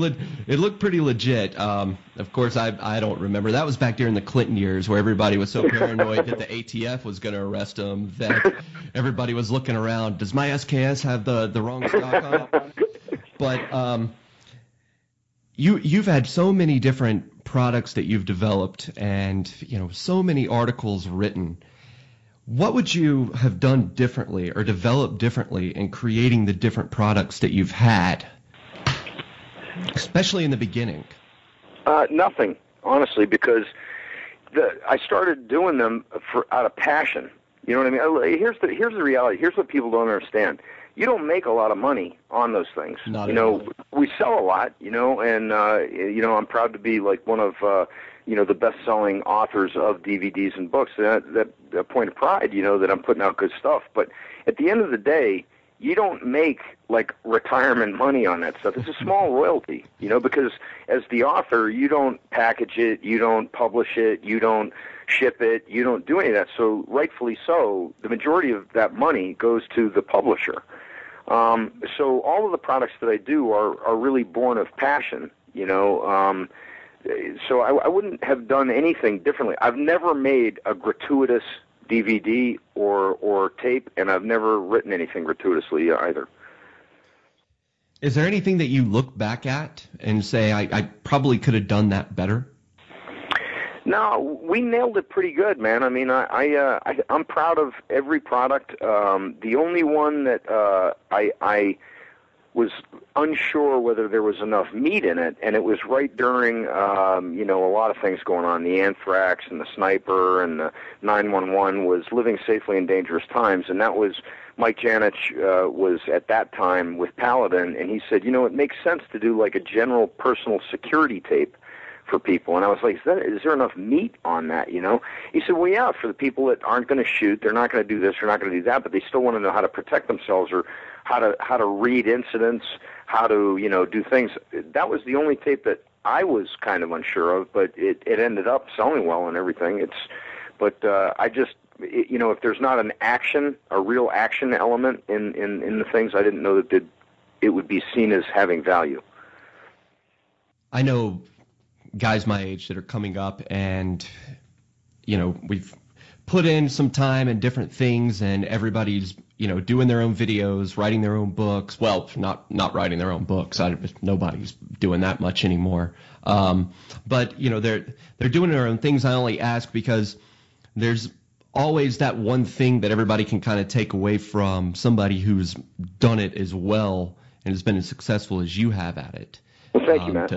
legit. Of course, I don't remember. That was back during the Clinton years, where everybody was so paranoid that the ATF was going to arrest them that everybody was looking around. Does my SKS have the wrong stock on it? But you've had so many different products that you've developed, and so many articles written. What would you have done differently or developed differently in creating the different products that you've had, especially in the beginning? Nothing, honestly, because I started doing them out of passion. You know what I mean? Here's the reality. Here's what people don't understand. you don't make a lot of money on those things. Not you at know, all. we sell a lot, you know, and I'm proud to be like one of the best-selling authors of DVDs and books. That a point of pride, you know, that I'm putting out good stuff. But at the end of the day, you don't make like retirement money on that stuff. It's a small royalty, you know, because as the author, you don't package it, you don't publish it, you don't ship it, you don't do any of that. So rightfully so, the majority of that money goes to the publisher. So all of the products that I do are really born of passion, you know. So I wouldn't have done anything differently. I've never made a gratuitous DVD or tape, and I've never written anything gratuitously either. Is there anything that you look back at and say, I probably could have done that better? No, we nailed it pretty good, man. I mean, I'm proud of every product. The only one that I was unsure whether there was enough meat in it, and it was right during, a lot of things going on, the anthrax and the sniper and the 911 was Living Safely in Dangerous Times, and that was, Mike Janich was at that time with Paladin, and he said, it makes sense to do like a general personal security tape for people. And I was like, is there enough meat on that, you know? He said, well, yeah, for the people that aren't going to shoot, they're not going to do this, they're not going to do that, but they still want to know how to protect themselves or how to read incidents, how to, do things. That was the only tape that I was kind of unsure of, but it ended up selling well and everything. If there's not a real action element in the things, I didn't know that it would be seen as having value. I know guys my age that are coming up, and we've put in some time and different things, and everybody's doing their own videos, writing their own books. Well, not writing their own books. Nobody's doing that much anymore. But they're doing their own things. I only ask because there's always that one thing that everybody can kind of take away from somebody who's done it as well and has been as successful as you have at it. Well, thank you, Matt.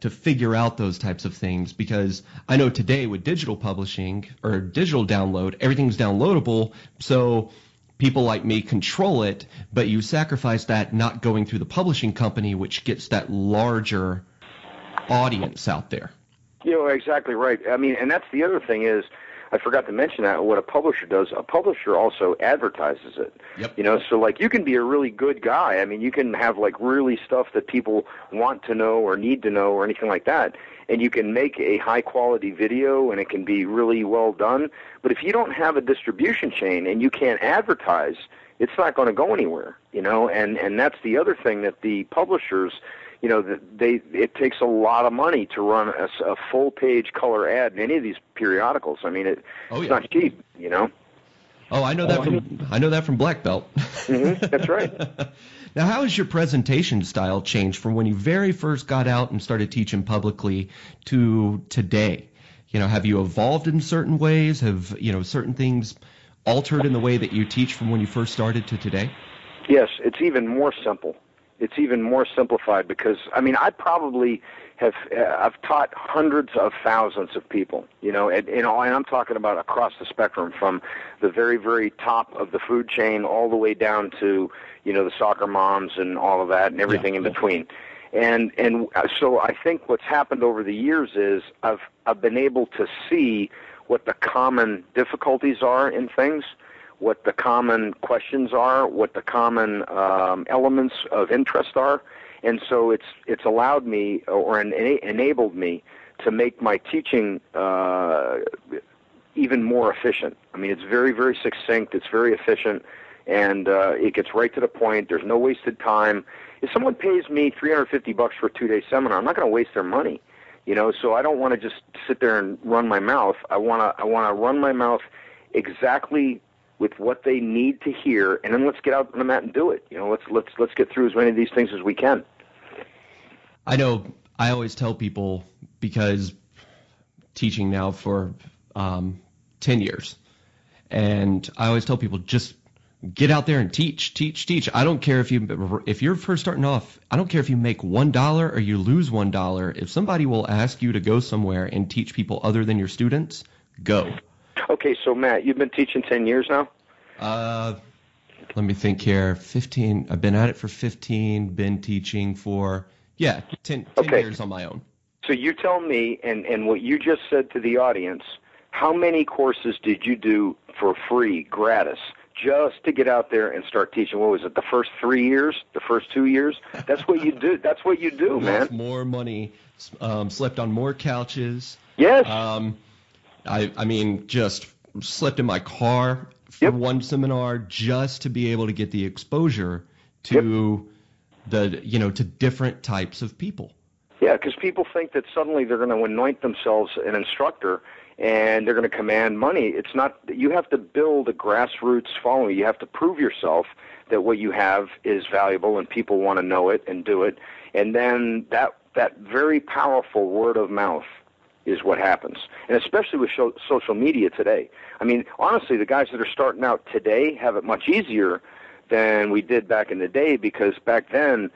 To figure out those types of things, because I know today with digital publishing or digital download, everything's downloadable, so people like me control it, but you sacrifice that not going through the publishing company, which gets that larger audience out there. You're exactly right. I mean, and that's the other thing is, I forgot to mention that what a publisher does, a publisher also advertises it. Yep. So like you can be a really good guy. I mean, you can have like really stuff that people want to know or need to know or anything like that. And you can make a high quality video and it can be really well done. But if you don't have a distribution chain and you can't advertise, it's not going to go anywhere, and that's the other thing that the publishers, it takes a lot of money to run a full-page color ad in any of these periodicals. I mean, it's not cheap, Oh, I know that from Black Belt. Mm-hmm, that's right. Now, how has your presentation style changed from when you very first got out and started teaching publicly to today? Have you evolved in certain ways? Have certain things altered in the way that you teach from when you first started to today? Yes, it's even more simple. It's even more simplified because, I probably I've taught hundreds of thousands of people, and I'm talking about across the spectrum from the very, very top of the food chain all the way down to, the soccer moms and all of that and everything in between. And so I think what's happened over the years is I've been able to see what the common difficulties are in things, what the common questions are, what the common elements of interest are, and so it's allowed me or enabled me to make my teaching even more efficient. It's very, very succinct, it's very efficient, and it gets right to the point. There's no wasted time. If someone pays me $350 for a 2-day seminar, I'm not going to waste their money. So I don't want to just sit there and run my mouth. I want to run my mouth exactly with what they need to hear, and then let's get out on the mat and do it. Let's get through as many of these things as we can. I know I always tell people, because teaching now for 10 years, and I always tell people, just get out there and teach. I don't care if you're first starting off, I don't care if you make $1 or you lose $1. If somebody will ask you to go somewhere and teach people other than your students, go. Okay, so Matt, you've been teaching 10 years now? let me think here. 15. I've been at it for 15. Been teaching for 10 years on my own. So you tell me, and what you just said to the audience, how many courses did you do for free, gratis, just to get out there and start teaching? What was it, the first 3 years, the first 2 years? That's what you do. That's what you do, man. More money, slept on more couches. Yes. I mean, just slept in my car for one seminar just to be able to get the exposure to to different types of people. Yeah, because people think that suddenly they're going to anoint themselves an instructor and they're going to command money. It's not. You have to build a grassroots following. You have to prove yourself that what you have is valuable and people want to know it and do it. And then that very powerful word of mouth is what happens. And especially with social media today. I mean, honestly, the guys that are starting out today have it much easier than we did back in the day, because back then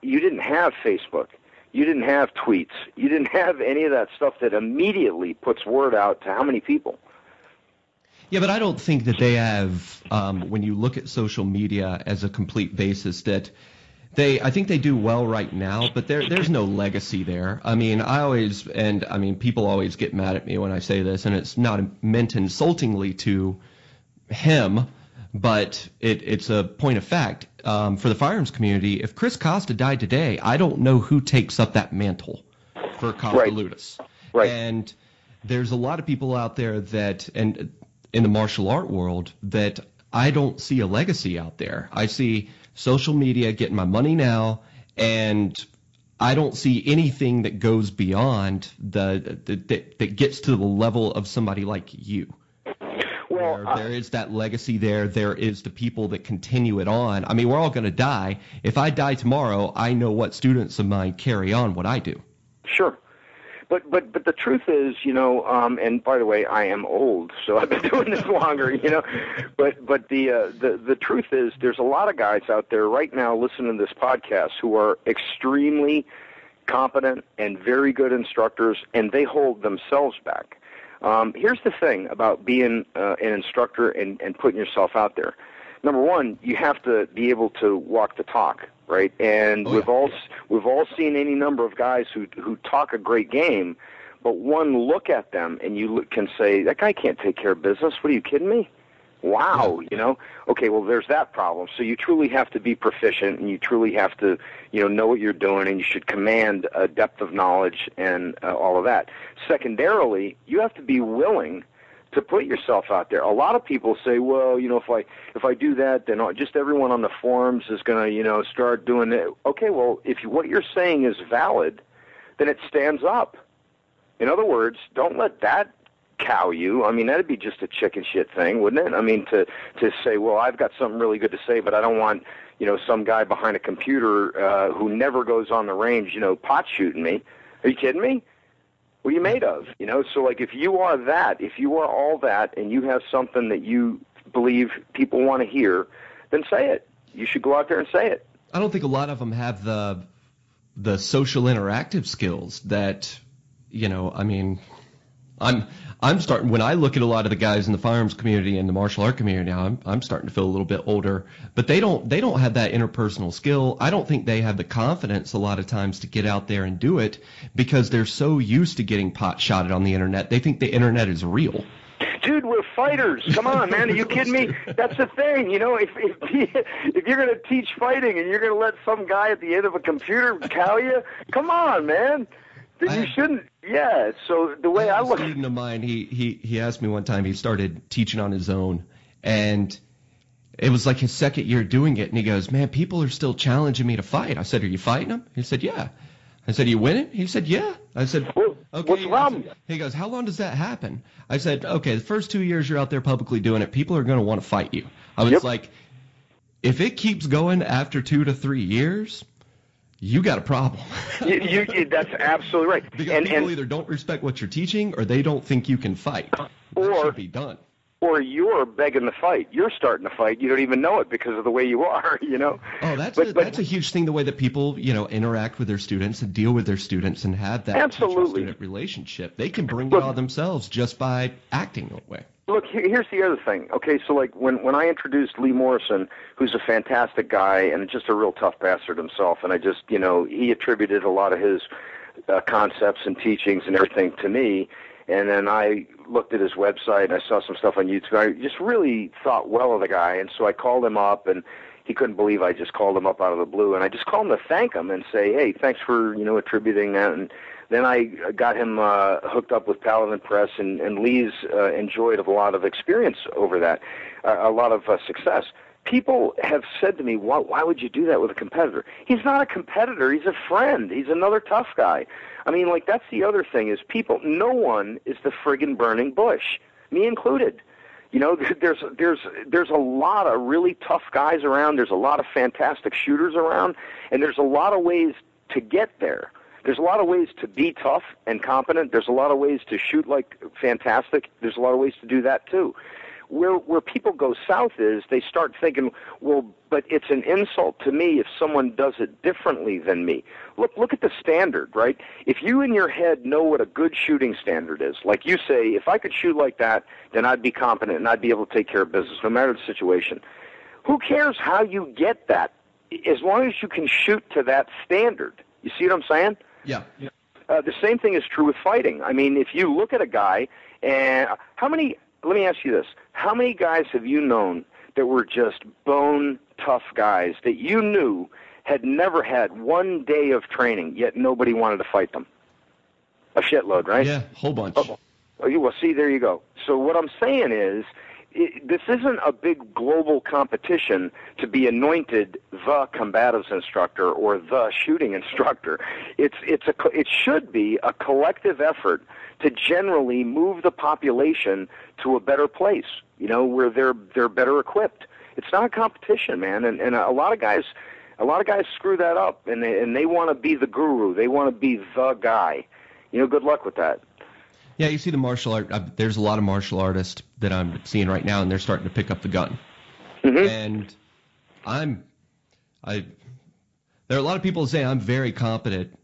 you didn't have Facebook. You didn't have tweets. You didn't have any of that stuff that immediately puts word out to how many people. Yeah, but I don't think that they have, when you look at social media as a complete basis, that I think they do well right now, but there's no legacy there. I mean, people always get mad at me when I say this, and it's not meant insultingly to him, but it's a point of fact. For the firearms community, if Chris Costa died today, I don't know who takes up that mantle for Costa Ludus. Right. And there's a lot of people out there and in the martial art world, that I don't see a legacy out there. I see social media getting my money now, and I don't see anything that goes beyond that gets to the level of somebody like you. Well, there is that legacy there. There is the people that continue it on. I mean, we're all going to die. If I die tomorrow, I know what students of mine carry on what I do. Sure. But the truth is, and by the way, I am old, so I've been doing this longer, But the truth is, there's a lot of guys out there right now listening to this podcast who are extremely competent and very good instructors, and they hold themselves back. Here's the thing about being an instructor and putting yourself out there. Number one, you have to be able to walk the talk, right? And we've all seen any number of guys who talk a great game, but one look at them and you can say, that guy can't take care of business. What, are you kidding me? Wow, Okay, well, there's that problem. So you truly have to be proficient, and you truly have to, know what you're doing, and you should command a depth of knowledge and all of that. Secondarily, you have to be willing to put yourself out there. A lot of people say, well, if I do that, then just everyone on the forums is going to, start doing it. Okay, well, if what you're saying is valid, then it stands up. In other words, don't let that cow you. I mean, that'd be just a chicken shit thing, wouldn't it? I mean, to say, well, I've got something really good to say, but I don't want, some guy behind a computer who never goes on the range, pot shooting me. Are you kidding me? What are you made of? So like, if you are all that, and you have something that you believe people want to hear, then say it. You should go out there and say it. I don't think a lot of them have the social interactive skills that, I'm starting, when I look at a lot of the guys in the firearms community and the martial art community now, I'm starting to feel a little bit older, but they don't have that interpersonal skill. I don't think they have the confidence a lot of times to get out there and do it, because they're so used to getting pot shotted on the internet. They think the internet is real. Dude, we're fighters. Come on, man. Are you kidding me? That's the thing. If you're going to teach fighting and you're going to let some guy at the end of a computer cow you, come on, man. Then you shouldn't. Yeah. So the way I look. A student of mine, he asked me one time. He started teaching on his own, and it was like his second year doing it. And he goes, "Man, people are still challenging me to fight." I said, "Are you fighting them?" He said, "Yeah." I said, "Are you winning?" He said, "Yeah." I said, well, "Okay." What's the problem? He goes, "How long does that happen?" I said, "Okay, the first 2 years you're out there publicly doing it, people are going to want to fight you." I was like, if it keeps going after 2 to 3 years, you got a problem. That's absolutely right. Because people either don't respect what you're teaching, or they don't think you can fight. That should be done. or you're begging the fight. You're starting to fight. You don't even know it because of the way you are, you know? Oh, that's a huge thing, the way that people, interact with their students and deal with their students and have that teacher-student relationship. They can bring it all themselves just by acting that way. Look, here's the other thing. Okay, so like when I introduced Lee Morrison, who's a fantastic guy and just a real tough bastard himself, and I just, he attributed a lot of his concepts and teachings and everything to me, and then I looked at his website and I saw some stuff on YouTube. I just really thought well of the guy, and so I called him up, and he couldn't believe I just called him up out of the blue, and I just called him to thank him and say, hey, thanks for, attributing that. And then I got him hooked up with Paladin Press, and Lee's enjoyed a lot of experience over that, a lot of success. People have said to me, why would you do that with a competitor? He's not a competitor. He's a friend. He's another tough guy. I mean, like, that's the other thing is no one is the friggin' burning bush, me included. There's a lot of really tough guys around. There's a lot of fantastic shooters around, and there's a lot of ways to get there. There's a lot of ways to be tough and competent. There's a lot of ways to shoot like fantastic. There's a lot of ways to do that too. Where people go south is they start thinking, well, but it's an insult to me if someone does it differently than me. Look at the standard, right? If you in your head know what a good shooting standard is, like you say, if I could shoot like that, then I'd be competent and I'd be able to take care of business no matter the situation. Who cares how you get that? As long as you can shoot to that standard. You see what I'm saying? Yeah. The same thing is true with fighting. I mean, if you look at a guy, and let me ask you this. How many guys have you known that were just bone tough guys that you knew had never had one day of training, yet nobody wanted to fight them? A shitload, right? Yeah, whole bunch. Oh, well, see, there you go. So what I'm saying is, this isn't a big global competition to be anointed the combatives instructor or the shooting instructor. It should be a collective effort to generally move the population to a better place, where they're better equipped. It's not a competition, man, and a lot of guys screw that up, and they want to be the guru. They want to be the guy. Good luck with that. Yeah, you see the martial art. There's a lot of martial artists that I'm seeing right now, and they're starting to pick up the gun. Mm-hmm. And there are a lot of people who say I'm very competent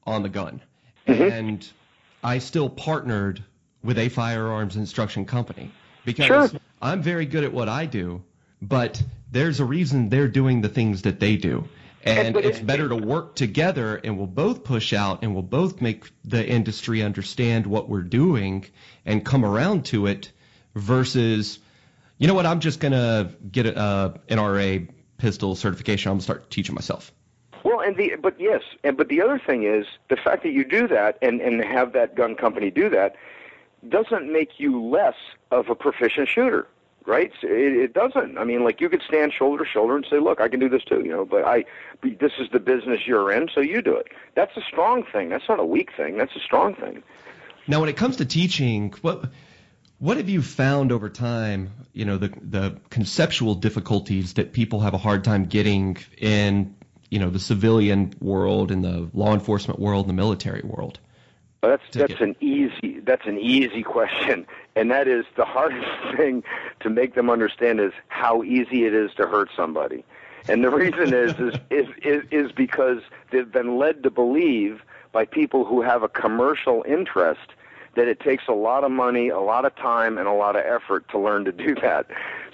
on the gun, and I still partnered with a firearms instruction company because I'm very good at what I do, but there's a reason they're doing the things that they do. And it's better to work together, and we'll both push out, and we'll both make the industry understand what we're doing and come around to it versus, I'm just going to get an NRA pistol certification. I'm going to start teaching myself. Well, but the other thing is the fact that you do that and have that gun company do that doesn't make you less of a proficient shooter. Right? It doesn't. I mean, like, you could stand shoulder to shoulder and say, look, I can do this too, but this is the business you're in, so you do it. That's a strong thing. That's not a weak thing. That's a strong thing. Now, when it comes to teaching, what have you found over time, the conceptual difficulties that people have a hard time getting in, the civilian world, in the law enforcement world, in the military world? That's an easy question, and that is the hardest thing to make them understand is how easy it is to hurt somebody. And the reason is because they've been led to believe by people who have a commercial interest that it takes a lot of money, a lot of time, and a lot of effort to learn to do that.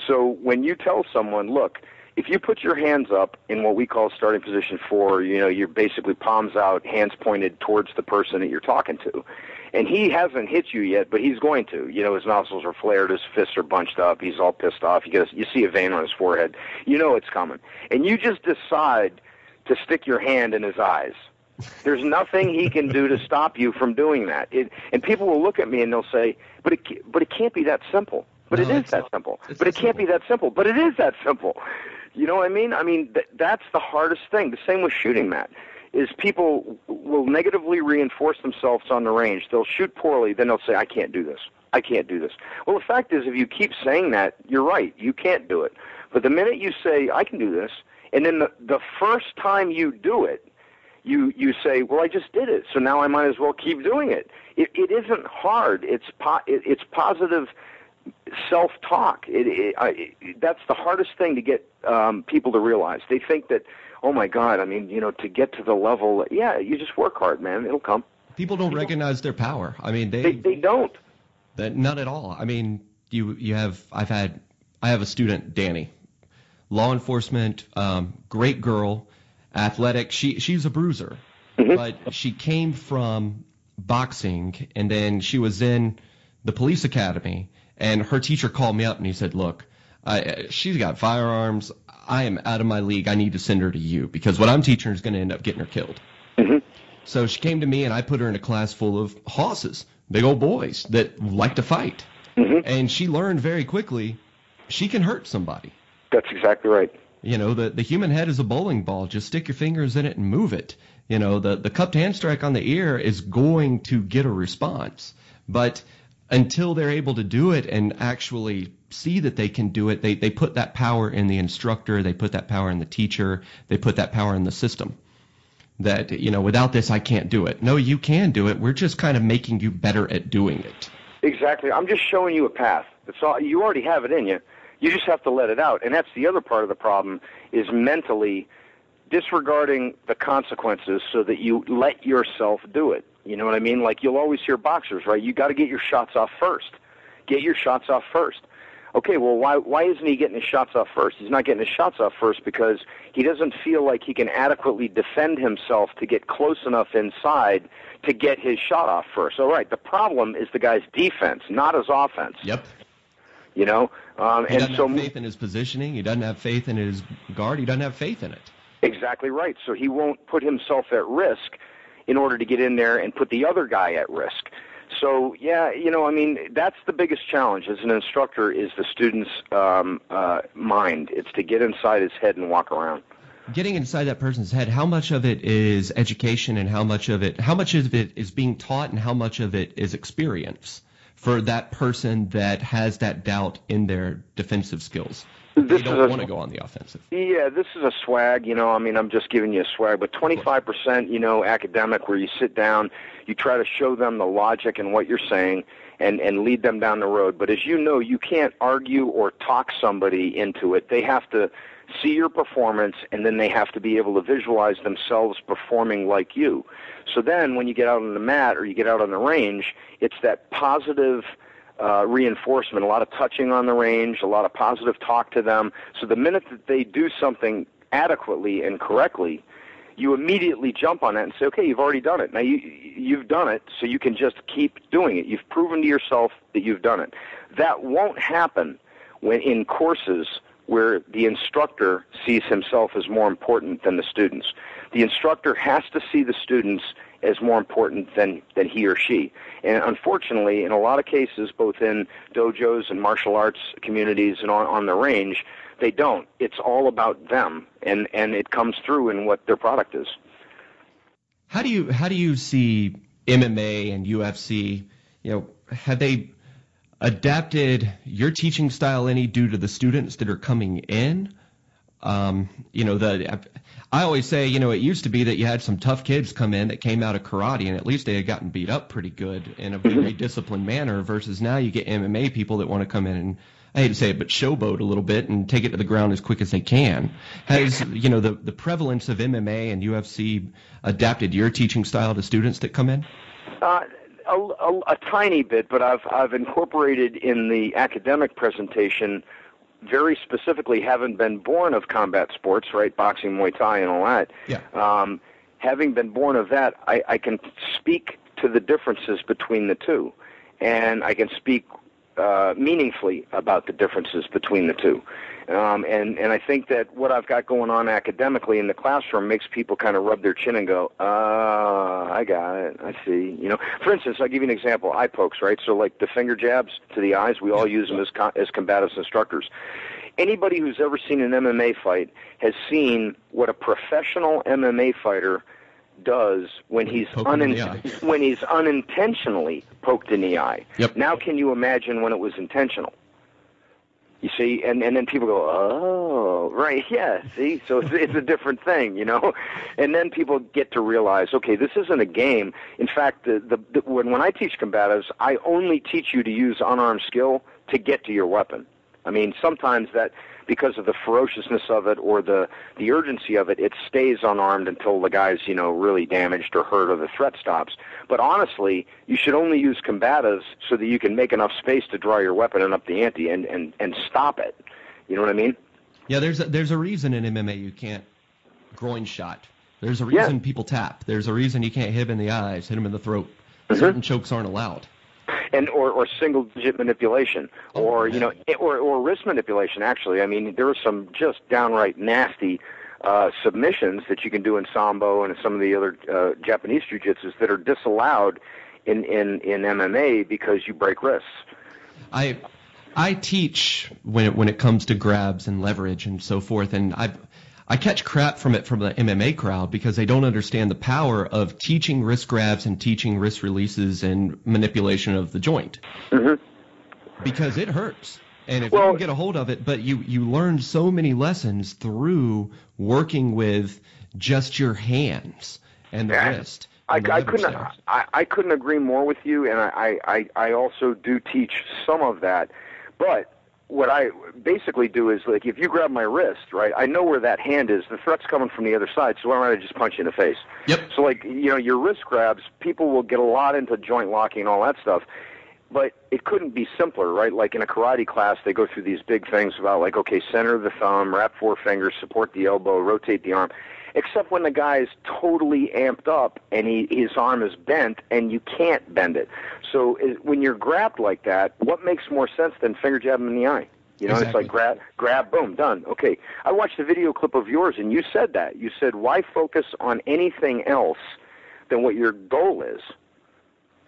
So when you tell someone, look, if you put your hands up in what we call starting position 4, you're basically palms out, hands pointed towards the person that you're talking to. And he hasn't hit you yet, but he's going to. His nostrils are flared, his fists are bunched up, he's all pissed off. You see a vein on his forehead. It's coming. And you just decide to stick your hand in his eyes. There's nothing he can do to stop you from doing that. And people will look at me and they'll say, but it can't be that simple. But it is that simple. But it can't be that simple. But it is that simple. You know what I mean? I mean, that's the hardest thing. The same with shooting, Matt, is people will negatively reinforce themselves on the range. They'll shoot poorly, then they'll say, I can't do this. I can't do this. Well, the fact is, if you keep saying that, you're right. You can't do it. But the minute you say, I can do this, and then the first time you do it, you say, well, I just did it, so now I might as well keep doing it. It isn't hard. It's positive self-talk. That's the hardest thing to get people to realize. They think that, oh my God, I mean, to get to the level, you just work hard, man. It'll come. People don't recognize their power. I mean, they don't. Not at all. I mean, I have a student, Danny, law enforcement, great girl, athletic. She's a bruiser, but she came from boxing, and then she was in the police academy, and her teacher called me up and he said, look, she's got firearms. I am out of my league. I need to send her to you because what I'm teaching her is going to end up getting her killed. So she came to me, and I put her in a class full of hosses, big old boys that like to fight. And she learned very quickly she can hurt somebody. That's exactly right. The human head is a bowling ball. Just stick your fingers in it and move it. The cupped hand strike on the ear is going to get a response. But until they're able to do it and actually see that they can do it, they put that power in the instructor, they put that power in the teacher, they put that power in the system. That, without this, I can't do it. No, you can do it. We're just kind of making you better at doing it. Exactly. I'm just showing you a path. That's all. You already have it in you. You just have to let it out. And that's the other part of the problem, is mentally disregarding the consequences so that you let yourself do it. You know what I mean? Like, you'll always hear boxers, right? You got to get your shots off first. Get your shots off first. Okay, well, why isn't he getting his shots off first? He's not getting his shots off first because he doesn't feel like he can adequately defend himself to get close enough inside to get his shot off first. All right, the problem is the guy's defense, not his offense. Yep. He doesn't have faith in his positioning. He doesn't have faith in his guard. He doesn't have faith in it. Exactly right. So he won't put himself at risk in order to get in there and put the other guy at risk. So, that's the biggest challenge as an instructor is the student's mind. It's to get inside his head and walk around. Getting inside that person's head, how much of it is education and how much of it is being taught and how much of it is experience for that person that has that doubt in their defensive skills? They don't want to go on the offensive. Yeah, this is a swag, I'm just giving you a swag, but 25%, academic, where you sit down, you try to show them the logic and what you're saying and lead them down the road. But as you know, you can't argue or talk somebody into it. They have to see your performance, and then they have to be able to visualize themselves performing like you. So then when you get out on the mat or you get out on the range, it's that positive reinforcement, a lot of touching on the range, a lot of positive talk to them. So the minute that they do something adequately and correctly, you immediately jump on that and say, okay, you've already done it. Now you've done it, so you can just keep doing it. You've proven to yourself that you've done it. That won't happen when in courses where the instructor sees himself as more important than the students. The instructor has to see the students as more important than he or she. And unfortunately, in a lot of cases, both in dojos and martial arts communities and on the range, they don't. It's all about them, and it comes through in what their product is. How do you see MMA and UFC? Have they adapted your teaching style any due to the students that are coming in? I always say, it used to be that you had some tough kids come in that came out of karate, and at least they had gotten beat up pretty good in a very disciplined manner, versus now you get MMA people that want to come in and, I hate to say it, but showboat a little bit and take it to the ground as quick as they can. Has, the prevalence of MMA and UFC adapted your teaching style to students that come in? A tiny bit, but I've incorporated in the academic presentation, very specifically, having been born of combat sports, right, boxing, Muay Thai, and all that. Yeah. Having been born of that, I can speak to the differences between the two, and I can speak meaningfully about the differences between the two. And I think that what I've got going on academically in the classroom makes people kind of rub their chin and go, I got it, I see. For instance, I'll give you an example, eye pokes, right? So like the finger jabs to the eyes, we all use them as combative instructors. Anybody who's ever seen an MMA fight has seen what a professional MMA fighter does when he's unintentionally poked in the eye. Yep. Now can you imagine when it was intentional? You see, and then people go, oh, right, yeah, see, so it's a different thing, and then people get to realize, okay, this isn't a game. In fact, when I teach combatives, I only teach you to use unarmed skill to get to your weapon. I mean, sometimes that, because of the ferociousness of it or the urgency of it, it stays unarmed until the guy's, really damaged or hurt or the threat stops. But honestly, you should only use combatives so that you can make enough space to draw your weapon and up the ante and stop it. You know what I mean? Yeah, there's a reason in MMA you can't groin shot. There's a reason people tap. There's a reason you can't hit him in the eyes, hit him in the throat. Certain chokes aren't allowed. And or single digit manipulation, or wrist manipulation. Actually, I mean, there are some just downright nasty submissions that you can do in Sambo and some of the other Japanese jiu-jitsus that are disallowed in MMA because you break wrists. I teach when it comes to grabs and leverage and so forth, and I catch crap from the MMA crowd because they don't understand the power of teaching wrist grabs and teaching wrist releases and manipulation of the joint. Because it hurts. And if you can get a hold of it, but you learn so many lessons through working with just your hands and the wrist. I couldn't agree more with you, and I also do teach some of that. But what I basically do is, like, if you grab my wrist, right, I know where that hand is. The threat's coming from the other side, so why don't I just punch you in the face? Yep. So, like, your wrist grabs, people will get a lot into joint locking and all that stuff, but it couldn't be simpler, right? Like in a karate class, they go through these big things about, like, okay, center the thumb, wrap 4 fingers, support the elbow, rotate the arm, except when the guy's totally amped up and his arm is bent and you can't bend it. So when you're grabbed like that, what makes more sense than finger jab him in the eye? Exactly. It's like grab, boom, done. Okay, I watched a video clip of yours, and you said that. You said, why focus on anything else than what your goal is?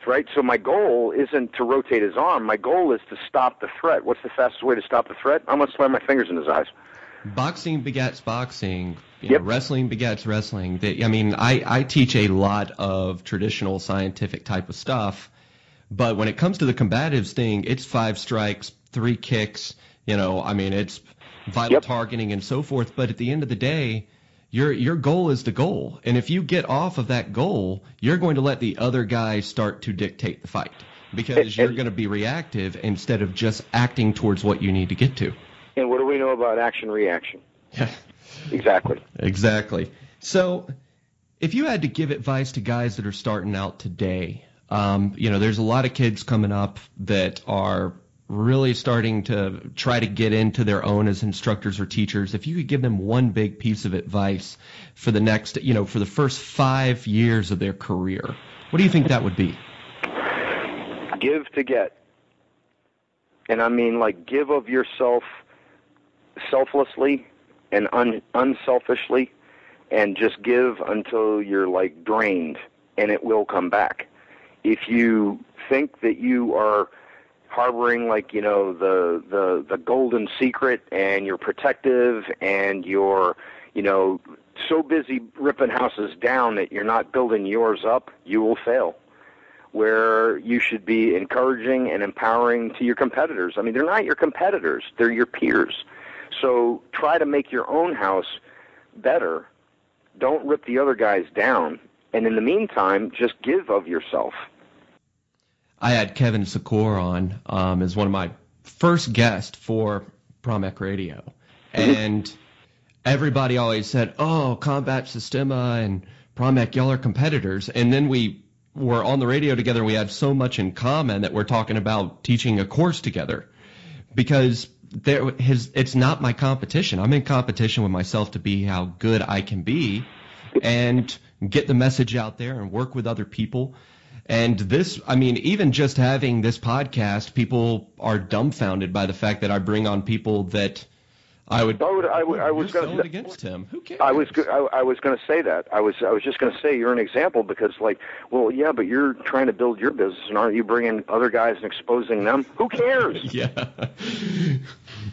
Right? So my goal isn't to rotate his arm. My goal is to stop the threat. What's the fastest way to stop the threat? I'm going to slam my fingers in his eyes. Boxing begets boxing. Wrestling begets wrestling. I teach a lot of traditional scientific type of stuff, but when it comes to the combatives thing, it's 5 strikes, 3 kicks. It's vital targeting and so forth. But at the end of the day, your goal is the goal, and if you get off of that goal, you're going to let the other guy start to dictate the fight because you're going to be reactive instead of just acting towards what you need to get to. And what do we know about action-reaction? Yeah. Exactly. So if you had to give advice to guys that are starting out today, there's a lot of kids coming up that are really starting to try to get into their own as instructors or teachers. If you could give them one big piece of advice for the next, for the first 5 years of their career, what do you think that would be? Give to get. And I mean, like, give of yourself selflessly and unselfishly, and just give until you're, like, drained, and it will come back. If you think that you are harboring, like, the golden secret, and you're protective, and you're, so busy ripping houses down that you're not building yours up, you will fail. Where you should be encouraging and empowering to your competitors. I mean, they're not your competitors, they're your peers. So try to make your own house better. Don't rip the other guys down. And in the meantime, just give of yourself. I had Kevin Secor on as one of my first guests for Promec Radio. And everybody always said, oh, Combat Systema and Promec, y'all are competitors. And then we were on the radio together, and we had so much in common that we're talking about teaching a course together. Because it's not my competition. I'm in competition with myself to be how good I can be and get the message out there and work with other people. And this, even just having this podcast, people are dumbfounded by the fact that I bring on people that I was going to against him. Who cares? I was going to say that. I was just going to say you're an example because, like, well, yeah, but you're trying to build your business, and aren't you bringing other guys and exposing them? Who cares? Yeah.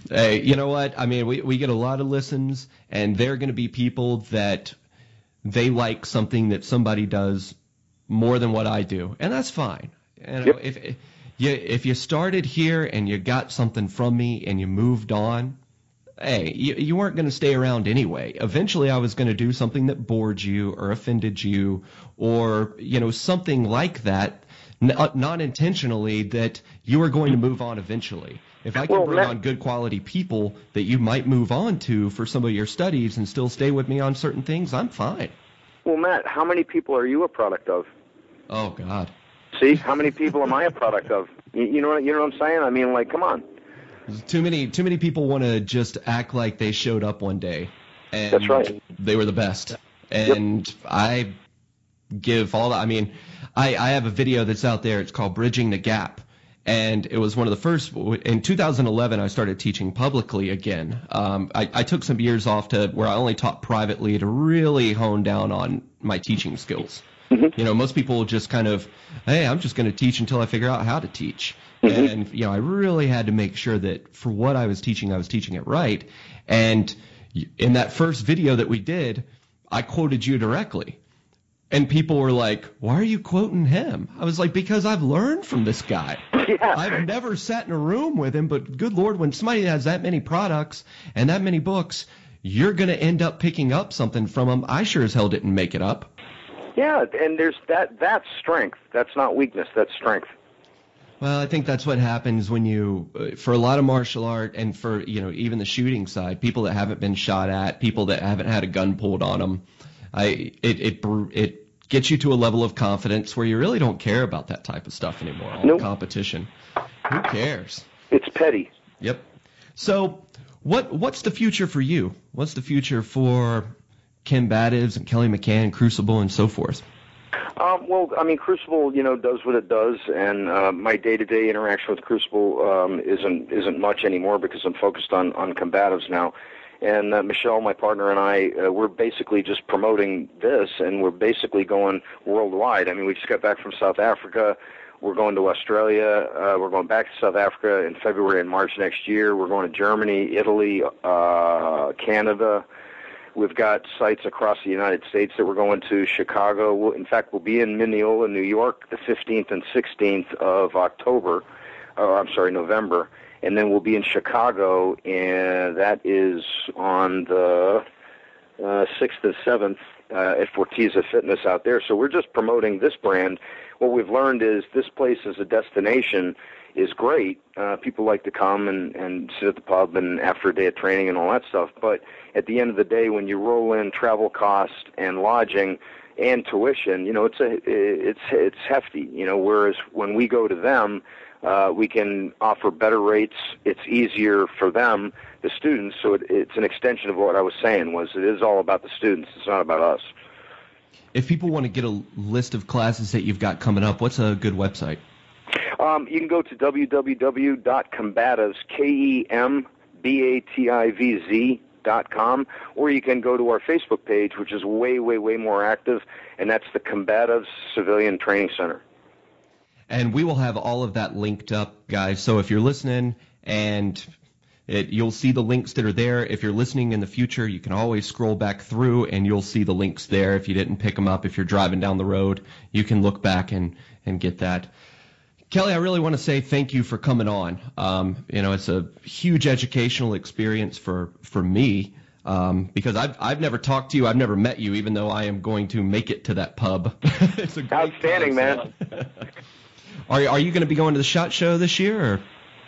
Hey, you know what? We get a lot of listens, and they're going to be people that they like something that somebody does more than what I do, and that's fine. If you started here and you got something from me and you moved on, hey, you weren't going to stay around anyway. Eventually, I was going to do something that bored you or offended you or, something like that, not intentionally, that you were going to move on eventually. If I can bring on good quality people that you might move on to for some of your studies and still stay with me on certain things, I'm fine. Well, Matt, how many people are you a product of? Oh, God. See, how many people am I a product of? You know what I'm saying? I mean, like, come on. Too many people want to just act like they showed up one day. And that's right. They were the best. And yep. I give all that. I mean, I have a video that's out there. It's called Bridging the Gap. And it was one of the first. In 2011, I started teaching publicly again. I took some years off to where I only taught privately to really hone down on my teaching skills. Mm-hmm. You know, most people just kind of, hey, I'm just going to teach until I figure out how to teach. Mm-hmm. And, you know, I really had to make sure that for what I was teaching it right. And in that first video that we did, I quoted you directly. And people were like, why are you quoting him? I was like, because I've learned from this guy. Yeah. I've never sat in a room with him, but good Lord, when somebody has that many products and that many books, you're going to end up picking up something from him. I sure as hell didn't make it up. Yeah, and there's that's strength. That's not weakness. That's strength. Well, I think that's what happens when you, for a lot of martial art and for, you know, even the shooting side, people that haven't been shot at, people that haven't had a gun pulled on them, it gets you to a level of confidence where you really don't care about that type of stuff anymore. All nope. Competition. Who cares? It's petty. Yep. So what's the future for you? What's the future for Combatives and Kelly McCann, Crucible, and so forth? Well, I mean, Crucible, you know, does what it does, and my day-to-day interaction with Crucible isn't much anymore because I'm focused on Combatives now. And Michelle, my partner, and I, we're basically just promoting this, and we're basically going worldwide. I mean, we just got back from South Africa. We're going to Australia. We're going back to South Africa in February and March next year. We're going to Germany, Italy, Canada. We've got sites across the United States that we're going to. Chicago. In fact, we'll be in Mineola, New York, the 15th and 16th of November. And then we'll be in Chicago, and that is on the 6th and 7th at Fortiza Fitness out there. So we're just promoting this brand. What we've learned is this place as a destination is great. People like to come and sit at the pub and after a day of training and all that stuff. But at the end of the day, when you roll in travel cost and lodging and tuition, you know, it's hefty. You know, whereas when we go to them, we can offer better rates. It's easier for them, the students. So it's an extension of what I was saying. It is all about the students. It's not about us. If people want to get a list of classes that you've got coming up, what's a good website? You can go to www.combatives, KEMBATIVZ.com, or you can go to our Facebook page, which is way, way, way more active, and that's the Combatives Civilian Training Center. And we will have all of that linked up, guys. So if you're listening and you'll see the links that are there. If you're listening in the future, you can always scroll back through and you'll see the links there. If you didn't pick them up, if you're driving down the road, you can look back and get that. Kelly, I really want to say thank you for coming on. You know, it's a huge educational experience for me because I've never talked to you. I've never met you, even though I am going to make it to that pub. It's a great outstanding, man. Are you going to be going to the SHOT Show this year? Or?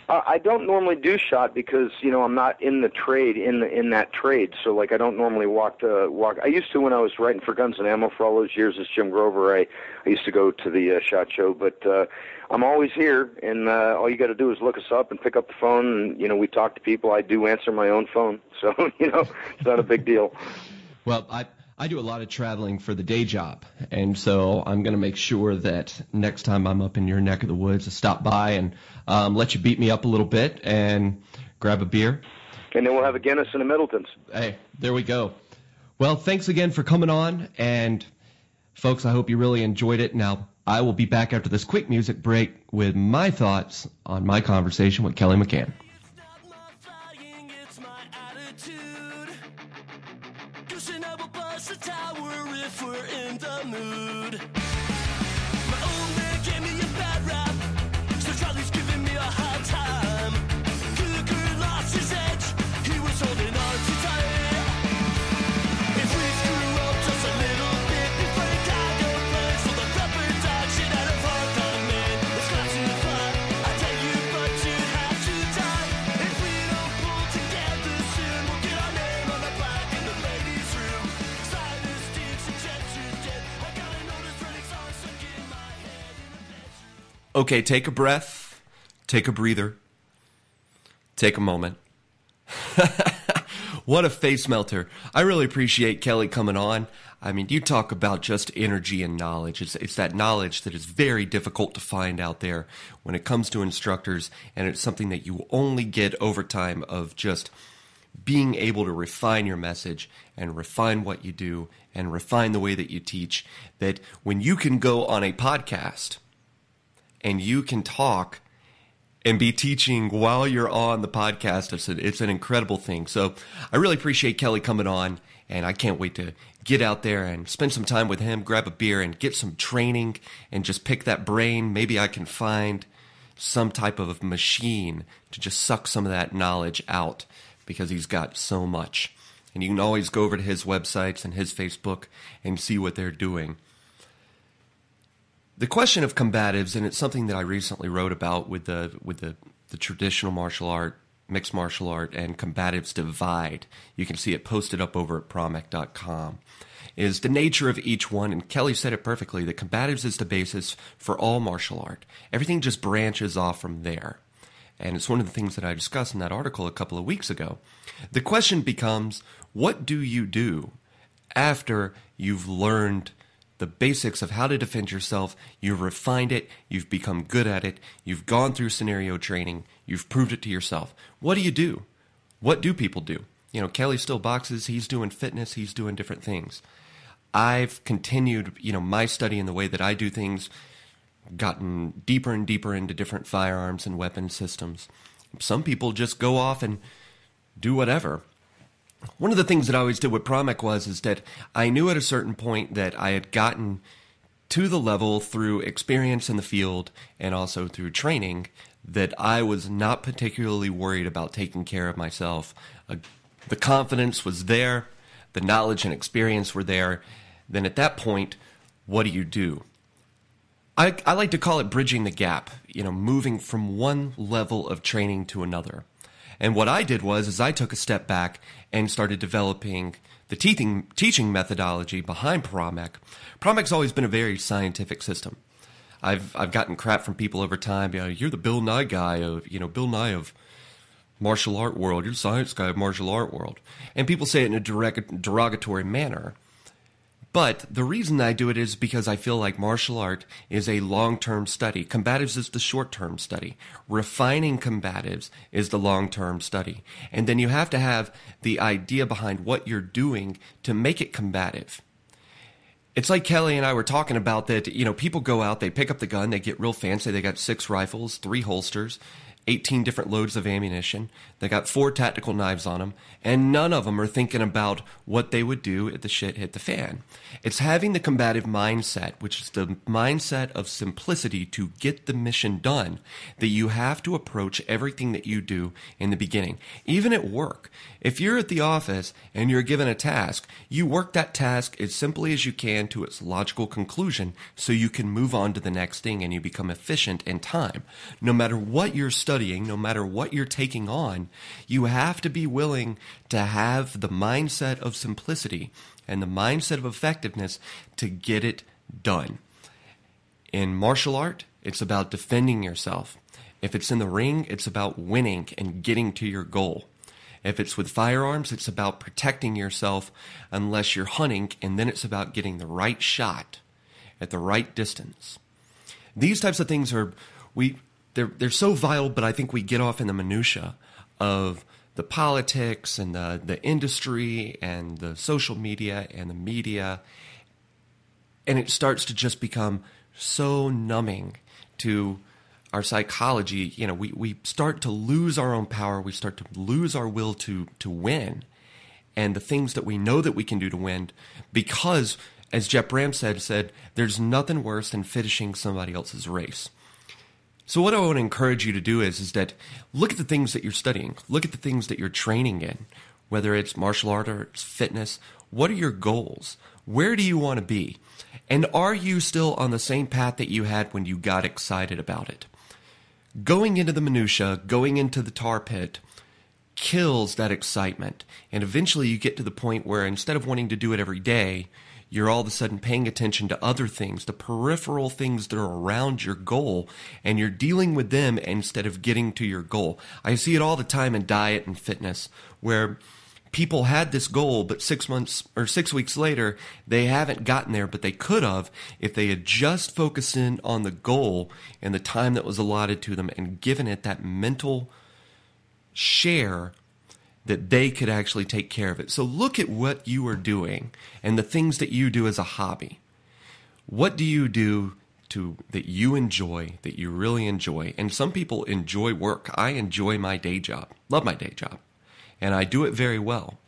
I don't normally do SHOT because, you know, I'm not in the trade, in that trade. So, like, I don't normally walk. I used to when I was writing for Guns and Ammo for all those years as Jim Grover. I used to go to the SHOT Show, but I'm always here, and all you got to do is look us up and pick up the phone, and, you know, we talk to people. I do answer my own phone, so, you know, it's not a big deal. Well, I do a lot of traveling for the day job, and so I'm going to make sure that next time I'm up in your neck of the woods, I stop by and let you beat me up a little bit and grab a beer. And then we'll have a Guinness and a Middleton's. Hey, there we go. Well, thanks again for coming on, and folks, I hope you really enjoyed it. Now, I will be back after this quick music break with my thoughts on my conversation with Kelly McCann. Okay, take a breath, take a breather, take a moment. What a face melter. I really appreciate Kelly coming on. I mean, you talk about just energy and knowledge. It's that knowledge that is very difficult to find out there when it comes to instructors, and it's something that you only get over time of just being able to refine your message and refine what you do and refine the way that you teach, that when you can go on a podcast and you can talk and be teaching while you're on the podcast, it's an incredible thing. So I really appreciate Kelly coming on, and I can't wait to get out there and spend some time with him, grab a beer, and get some training and just pick that brain. Maybe I can find some type of machine to just suck some of that knowledge out, because he's got so much. And you can always go over to his websites and his Facebook and see what they're doing. The question of combatives, and it's something that I recently wrote about with the traditional martial art, mixed martial art, and combatives divide. You can see it posted up over at promec.com. Is the nature of each one, and Kelly said it perfectly, that combatives is the basis for all martial art. Everything just branches off from there. And it's one of the things that I discussed in that article a couple of weeks ago. The question becomes, what do you do after you've learned the basics of how to defend yourself, you've refined it, you've become good at it, you've gone through scenario training, you've proved it to yourself? What do you do? What do people do? You know, Kelly still boxes, he's doing fitness, he's doing different things. I've continued, my study in the way that I do things, gotten deeper and deeper into different firearms and weapon systems. Some people just go off and do whatever. One of the things that I always did with Promec is that I knew at a certain point that I had gotten to the level through experience in the field and also through training that I was not particularly worried about taking care of myself. The confidence was there, the knowledge and experience were there. Then at that point, what do you do? I like to call it bridging the gap, moving from one level of training to another. And what I did was I took a step back and started developing the teaching methodology behind Promec. Promec's always been a very scientific system. I've gotten crap from people over time. You're the Bill Nye guy of, Bill Nye of martial art world. You're the science guy of martial art world. And people say it in a derogatory manner. But the reason I do it is because I feel like martial art is a long-term study. Combatives is the short-term study. Refining combatives is the long-term study. And then you have to have the idea behind what you're doing to make it combative. It's like Kelly and I were talking about that, people go out, they pick up the gun, they get real fancy. They got 6 rifles, 3 holsters, 18 different loads of ammunition. They got 4 tactical knives on them, and none of them are thinking about what they would do if the shit hit the fan. It's having the combative mindset, which is the mindset of simplicity to get the mission done, that you have to approach everything that you do in the beginning. Even at work, if you're at the office and you're given a task, you work that task as simply as you can to its logical conclusion so you can move on to the next thing and you become efficient in time. No matter what you're studying, no matter what you're taking on, you have to be willing to have the mindset of simplicity and the mindset of effectiveness to get it done. In martial art, it's about defending yourself. If it's in the ring, it's about winning and getting to your goal. If it's with firearms, it's about protecting yourself unless you're hunting, and then it's about getting the right shot at the right distance. These types of things they're so vital, but I think we get off in the minutia of the politics and the industry and the social media and the media, and it starts to just become so numbing to our psychology. We start to lose our own power. We start to lose our will to win, and the things that we know that we can do to win, because, as Jeff Bram said, there's nothing worse than finishing somebody else's race. So what I want to encourage you to do is that look at the things that you're studying. Look at the things that you're training in, whether it's martial art or it's fitness. What are your goals? Where do you want to be? And are you still on the same path that you had when you got excited about it? Going into the minutia, going into the tar pit, kills that excitement. And eventually you get to the point where instead of wanting to do it every day, you're all of a sudden paying attention to other things, the peripheral things that are around your goal, and you're dealing with them instead of getting to your goal. I see it all the time in diet and fitness, where people had this goal, but 6 months or 6 weeks later, they haven't gotten there, but they could have if they had just focused in on the goal and the time that was allotted to them and given it that mental share that they could actually take care of it. So look at what you are doing and the things that you do as a hobby. What do you do that you enjoy, that you really enjoy? And some people enjoy work. I enjoy my day job, love my day job, and I do it very well.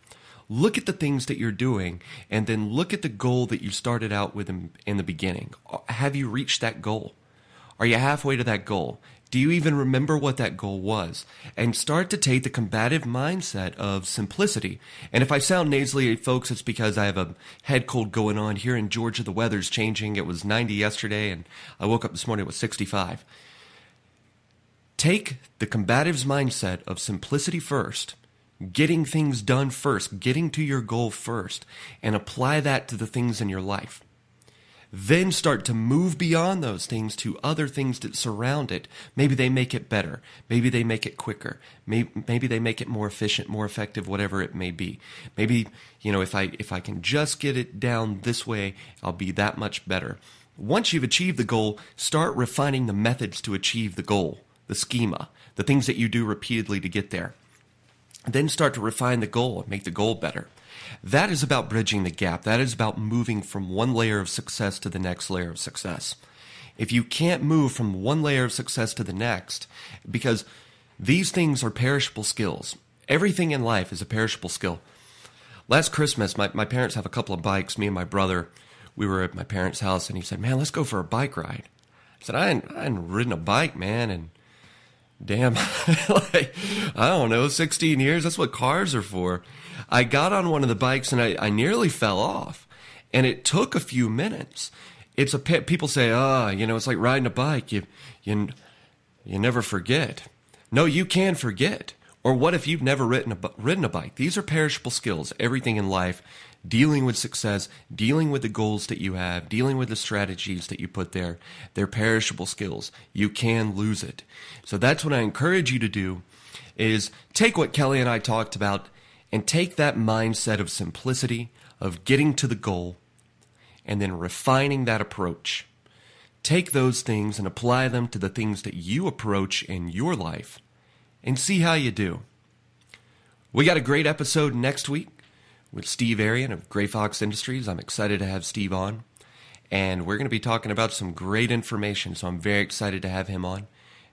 Look at the things that you're doing, and then look at the goal that you started out with in the beginning. Have you reached that goal? Are you halfway to that goal? Do you even remember what that goal was? And start to take the combative mindset of simplicity. And if I sound nasally, folks, it's because I have a head cold going on. Here in Georgia, the weather's changing. It was 90 yesterday, and I woke up this morning, it was 65. Take the combative's mindset of simplicity first, getting things done first, getting to your goal first, and apply that to the things in your life. Then start to move beyond those things to other things that surround it. Maybe they make it better. Maybe they make it quicker. Maybe they make it more efficient, more effective, whatever it may be. Maybe, if I can just get it down this way, I'll be that much better. Once you've achieved the goal, start refining the methods to achieve the goal, the schema, the things that you do repeatedly to get there. Then start to refine the goal and make the goal better. That is about bridging the gap. That is about moving from one layer of success to the next layer of success. If you can't move from one layer of success to the next, because these things are perishable skills. Everything in life is a perishable skill. Last Christmas, my parents have a couple of bikes. Me and my brother, we were at my parents' house, and he said, "Man, let's go for a bike ride." I said, I hadn't ridden a bike, man, and damn, I don't know, 16 years, that's what cars are for. I got on one of the bikes and I nearly fell off, and it took a few minutes. People say, it's like riding a bike. You never forget. No, you can forget. Or what if you've never ridden a bike? These are perishable skills. Everything in life, dealing with success, dealing with the goals that you have, dealing with the strategies that you put there, they're perishable skills. You can lose it. So that's what I encourage you to do, is take what Kelly and I talked about and take that mindset of simplicity, of getting to the goal, and then refining that approach. Take those things and apply them to the things that you approach in your life and see how you do. We got a great episode next week with Steve Arian of Gray Fox Industries. I'm excited to have Steve on, and we're going to be talking about some great information, so I'm very excited to have him on.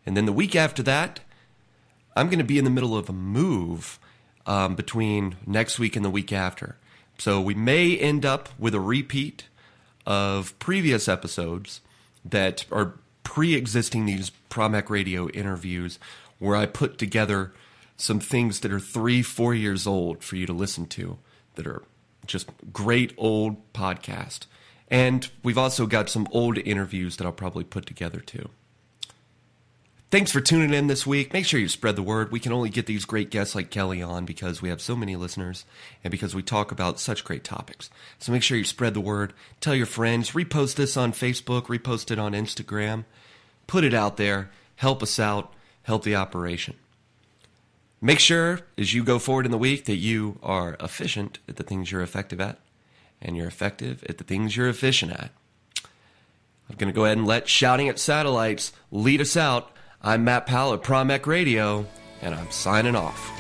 And then the week after that, I'm going to be in the middle of a move between next week and the week after. So we may end up with a repeat of previous episodes that are pre-existing these Promec Radio interviews, where I put together some things that are 3-4 years old for you to listen to, that are just great old podcast. And we've also got some old interviews that I'll probably put together too. Thanks for tuning in this week. Make sure you spread the word. We can only get these great guests like Kelly on because we have so many listeners and because we talk about such great topics. So make sure you spread the word. Tell your friends. Repost this on Facebook. Repost it on Instagram. Put it out there. Help us out. Help the operation. Make sure, as you go forward in the week, that you are efficient at the things you're effective at, and you're effective at the things you're efficient at. I'm going to go ahead and let Shouting at Satellites lead us out. I'm Matt Powell at Promec Radio, and I'm signing off.